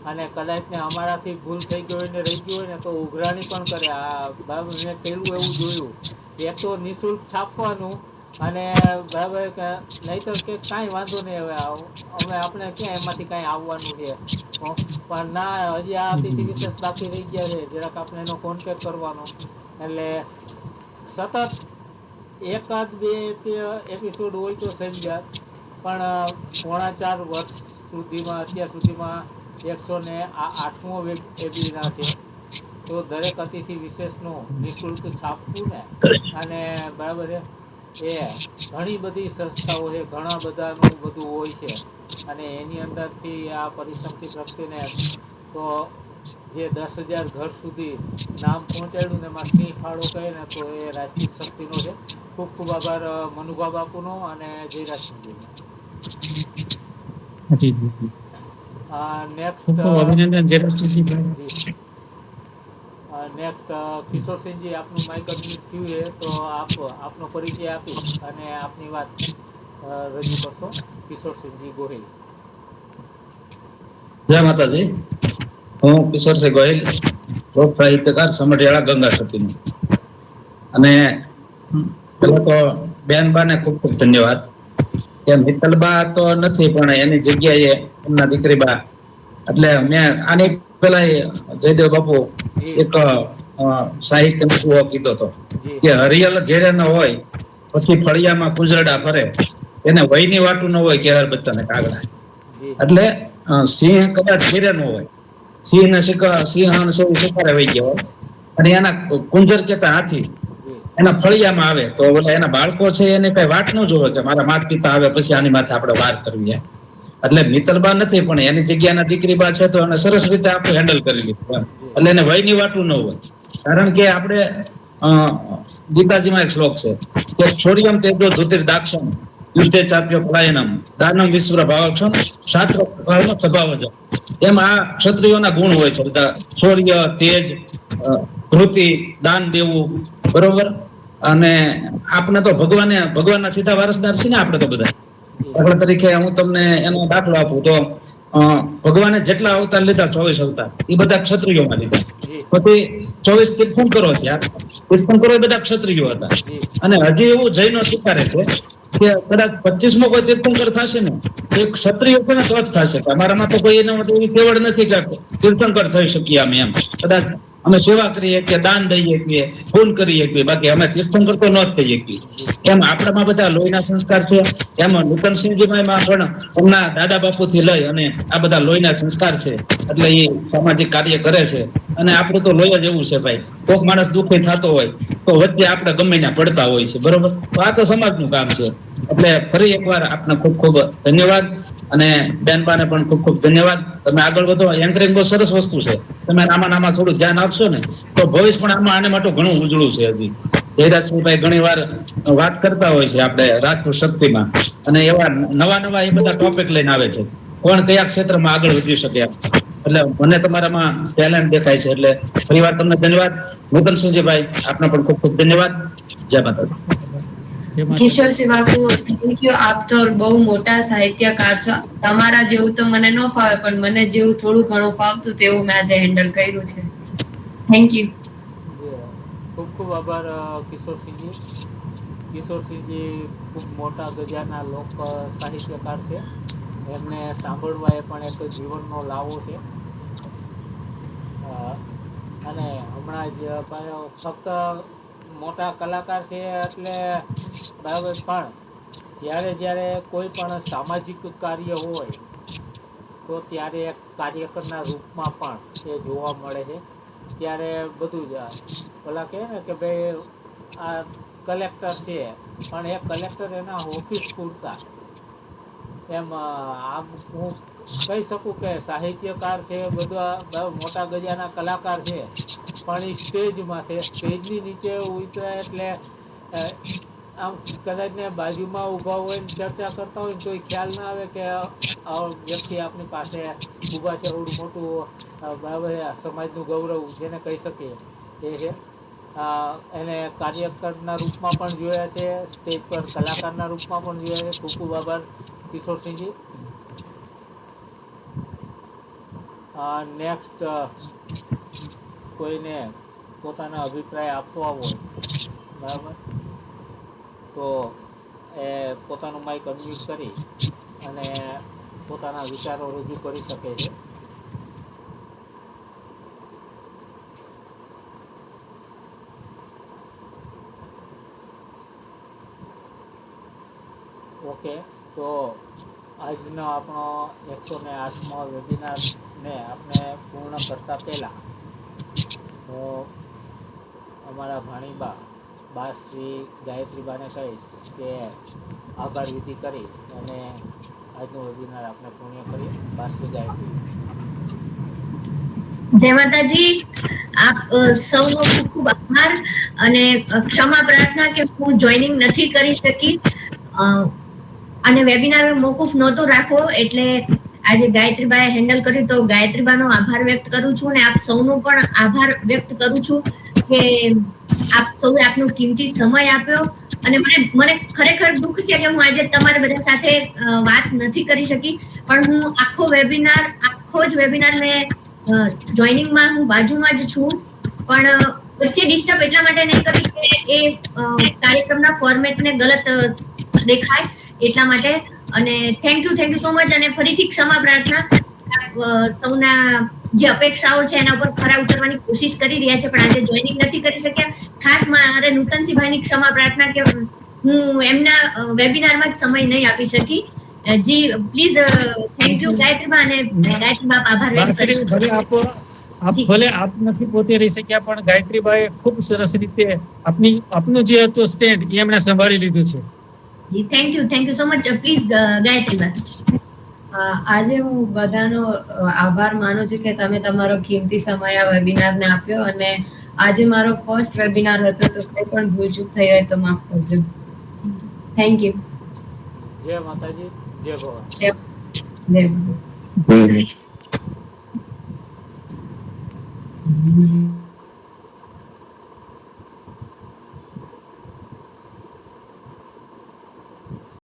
અને કદાચને અમારાથી ભૂલ થઈ ગઈ હોય ને રહી ગયું હોય ને તો ઉઘરાણી પણ કરે. આ બરાબર મેં પેલું એવું જોયું એક તો નિઃશુલ્ક છાપવાનું અને બરાબર કે નહીંતર કે કાંઈ વાંધો નહીં, હવે અમે આપણે ક્યાં એમાંથી કાંઈ આવવાનું છે. પણ ના, હજી આ અતિથિ વિશેષ બાકી રહી ગયા છે, જરાક આપણે એનો કોન્ટેક કરવાનો. એટલે સતત એકાદ બે એપિસોડ હોય તો સમજ્યા, પણ 4.5 વર્ષ સુધીમાં અત્યાર સુધીમાં 108મો વેબિનાર છે. તો દરેક અતિથિ વિશેષનું નિઃશુલ્ક છાપવું ને અને બરાબર છે એ ઘણી બધી સંસ્થાઓ છે, ઘણા બધાનું બધું હોય છે અને એની અંદરથી આ પરિશ્રમથી પ્રગતિને તો જે 10,000 ઘર સુધી નામ પહોંચાડ્યું ને એમાં સિંહ ફાળો કહે ને તો એ રાજપૂત શક્તિનો છે. ખૂબ ખૂબ આભાર મનુભા બાપુનો અને જયરાજસિંહજીનો. જી જી જી. નેક્સ્ટ ખૂબ ખૂબ અભિનંદન જયરાજસિંહજી. નેક્સ્ટ કિશોરસિંહજી, આપનું માઇક અનમ્યુટ થયું છે તો આપનો પરિચય આપી અને આપની વાત રજૂ કરશો. કિશોરસિંહજી ગોહિલ. જય માતાજી. હું કિશોરસિંહ ગોહિલ, લોક સાહિત્યકાર, સમઢિયાળા, ગંગા સતીનો. અને પેલા તો બેનબાને ખૂબ ખૂબ ધન્યવાદ. કે મિત્તલબા તો નથી પણ એની જગ્યાએ એમના દીકરીબા, એટલે મેં આની પેલા જયદેવ બાપુ એક સાહિત્ય કીધો હતો કે હરિયલ ઘેરે ન હોય પછી ફળિયામાં કુંજરડા ફરે, એને વયની વાટું ન હોય કે હર બચ્ચાને કાગડા. એટલે સિંહ કદાચ ઘેરે ન હોય, સિંહ શિકારે વહી ગયા હોય અને એના કુંજર કેતા હાથી એના ફળિયામાં આવે તો એના બાળકો છે એને કઈ વાટ ન જોવે કે મારા માતા પિતા આવે પછી આની માથે આપણે વાર કરવી. એટલે મિત્તલબા નથી પણ એની જગ્યાના દીકરીબા છે તો એને સરસ રીતે આપણે હેન્ડલ કરી લીધું. એટલે એને વયની વાટું ન હોય, કારણ કે આપણે ગીતાજીમાં એક શ્લોક છે કે છોડિયમ તેજો ધુતિર દાક્ષમ યુદ્ધે ચાપ્યો પલાયનમ દાનમ વિશ્વ ભાવક્ષમ શાસ્ત્ર સ્વભાવજ. એમ આ ક્ષત્રિયોના ગુણ હોય છે બધા, શૌર્ય, તેજ, કૃતિ, દાન દેવું, બરોબર. અને આપણે તો ભગવાનના સીધા વારસદાર છીએ ને આપણે તો બધા. દાખલા તરીકે હું તમને એનો દાખલો આપું તો ભગવાને જેટલા અવતાર લીધા 24 અવતાર એ બધા ક્ષત્રિયોમાં લીધા. પછી 24 તીર્થંકરો થયા, તીર્થંકરો બધા ક્ષત્રિયો હતા. અને હજી એવું જૈનો સ્વીકારે છે કે કદાચ 25મો કોઈ તીર્થંકર થશે ને એ ક્ષત્રિયો છે ને તો જ થશે. અમારામાં તો કોઈ એના માટે એવી કેવડ નથી કે તીર્થંકર થઈ શકીએ અમે, એમ કદાચ અમે સેવા કરીએ કે દાન દઈએ છીએ, ફૂલ કરીએ છીએ, બાકી અમે તીર્થંકર તો ન જ થઈ શકીએ. એમ આપણામાં બધા લોહીના સંસ્કાર છે. એમાં નૂતનસિંહજીમાં પણ એમના દાદા બાપુ થી લઈ અને આ બધા લોહીના સંસ્કાર છે, એટલે એ સામાજિક કાર્ય કરે છે. અને આપણું તો લોહી જ એવું છે ભાઈ, કોઈક માણસ દુઃખી થતો હોય તો વચ્ચે આપણે ગમે ત્યાં પડતા હોય છે, બરોબર. તો આ તો સમાજનું કામ છે. એટલે ફરી એકવાર આપને ખૂબ ખૂબ ધન્યવાદ અને બેનબાને પણ ખૂબ ખૂબ ધન્યવાદ. તમે આગળ વધો. એન્કરિંગ બહુ સરસ વસ્તુ છે. તમે આમાં થોડું ધ્યાન આપશો ને તો ભવિષ્ય પણ આમાં આને માટે ઘણું ઉજળું છે. હજી જયરાજસિંહભાઈ ઘણી વાર વાત કરતા હોય છે આપણે રાજપૂત શક્તિમાં, અને એવા નવા એ બધા ટોપિક લઈને આવે છે, કોણ કયા ક્ષેત્રમાં આગળ વધી શકે. એટલે મને તમારામાં ટેલેન્ટ દેખાય છે. એટલે ફરીવાર તમને ધન્યવાદ. નૂતનસિંહજીભાઈ આપને પણ ખૂબ ખૂબ ધન્યવાદ. જય માતાજી. કિશોરસિંહ બાપુ, થેન્ક યુ. આપ તો બહુ મોટા સાહિત્યકાર છો. તમારા જેવું તો મને ન ફાવે, પણ મને જેવું થોડું ઘણું ફાવતું તેવું મેં આજે હેન્ડલ કર્યું છે. Thank you. ખૂબ ખૂબ આભાર કિશોરસિંહજી. કિશોરસિંહજી ખૂબ મોટા ગજાના લોક સાહિત્યકાર છે. એમને સાંભળવા એ પણ એક જીવનનો લાવો છે. અને હમણાં જ ફક્ત મોટા કલાકાર છે એટલે બરાબર, પણ જ્યારે કોઈ પણ સામાજિક કાર્ય હોય તો ત્યારે એક કાર્યકરના રૂપમાં પણ એ જોવા મળે છે. ત્યારે બધું જ પેલા કહે ને કે ભાઈ આ કલેક્ટર છે પણ એ કલેક્ટર એના ઓફિસ પૂરતા, એમ આમ હું કહી શકું કે સાહિત્યકાર છે, બધા મોટા ગજાના કલાકાર છે, પણ એ સ્ટેજમાં છે, સ્ટેજની નીચે ઉતરે એટલે આમ કદાચ ને બાજુમાં ઊભા હોય ને ચર્ચા કરતા હોય ને તો ખ્યાલ ના આવે કે આ વ્યક્તિ આપણી પાસે ઊભા છે, એવડું મોટું બરાબર સમાજનું ગૌરવ જેને કહી શકીએ એ છે. એને કાર્યકરના રૂપમાં પણ જોયા છે, સ્ટેજ પર કલાકારના રૂપમાં પણ જોયા છે. ખૂબ ખૂબ આભાર કિશોરસિંહજી. નેક્સ્ટ કોઈને પોતાના અભિપ્રાય આપવા હોય બરાબર તો એ પોતાનું માઇક અનમ્યુટ કરી અને પોતાના વિચારો રજૂ કરી શકે છે. ઓકે, તો આજનો આપણો 108મો વેબિનારને આપણે પૂર્ણ કરતા પહેલાં હું અમારા ભાણીબા બા શ્રી ગાયત્રીબાને કહીશ કે આભાર વિધિ કરી અને આજનું વેબિનાર આપણે પૂર્ણ કરીએ. બા શ્રી ગાયત્રી. જય માતાજી. આપ સૌનો ખૂબ ખૂબ આભાર અને ક્ષમા પ્રાર્થના કે હું જોઈનિંગ નથી કરી શકી અને વેબિનાર મોકૂફ નહોતો રાખવો એટલે આજે ગાયત્રીબાએ હેન્ડલ કર્યું તો ગાયત્રીબાનો આભાર વ્યક્ત કરું છું અને આપ સૌનો પણ આભાર વ્યક્ત કરું છું કે આપ સૌએ આપનો કિંમતી સમય આપ્યો અને મને ખરેખર દુઃખ છે કે હું આજે તમારા બધા સાથે વાત નથી કરી શકી, પણ હું આખો જ વેબિનાર મેં જોઈનિંગમાં હું બાજુમાં જ છું, પણ વચ્ચે ડિસ્ટર્બ એટલા માટે નહીં કરી કે એ કાર્યક્રમના ફોર્મેટને ગલત દેખાય એટલા માટે. અને થેન્ક યુ સો મચ અને ફરીથી ક્ષમા પ્રાર્થના. સૌના જે અપેક્ષાઓ છે એના ઉપર ખરા ઉતરવાની કોશિશ કરી રહ્યા છે પણ આજે જોઈનિંગ નથી કરી શક્યા. ખાસ મારે નૂતનસિંહભાઈની ક્ષમા પ્રાર્થના કે હું એમના વેબિનારમાં જ સમય નહીં આપી શકી. જી પ્લીઝ થેન્ક યુ ગાયત્રીબા અને ગાયત્રીબા આભાર વ્યક્ત કરું છું. ભલે આપ નથી પોતે રહી શક્યા પણ ગાયત્રીબાએ ખૂબ સરસ રીતે આપનું જે હતું સ્ટેન્ડ એ એમણે સંભાળી લીધું છે. જી thank you so much. Please Gayatriba. આજે હું બધાનો આભાર માનું છું કે તમે તમારો કિંમતી સમય આ વેબિનારને આપ્યો અને આજે મારો ફર્સ્ટ વેબિનાર હતો તો કોઈ પણ ભૂલચૂક થઈ હોય તો માફ કરજો. Thank you. જય માતાજી. જય ભગવાન. જય ભગવાન.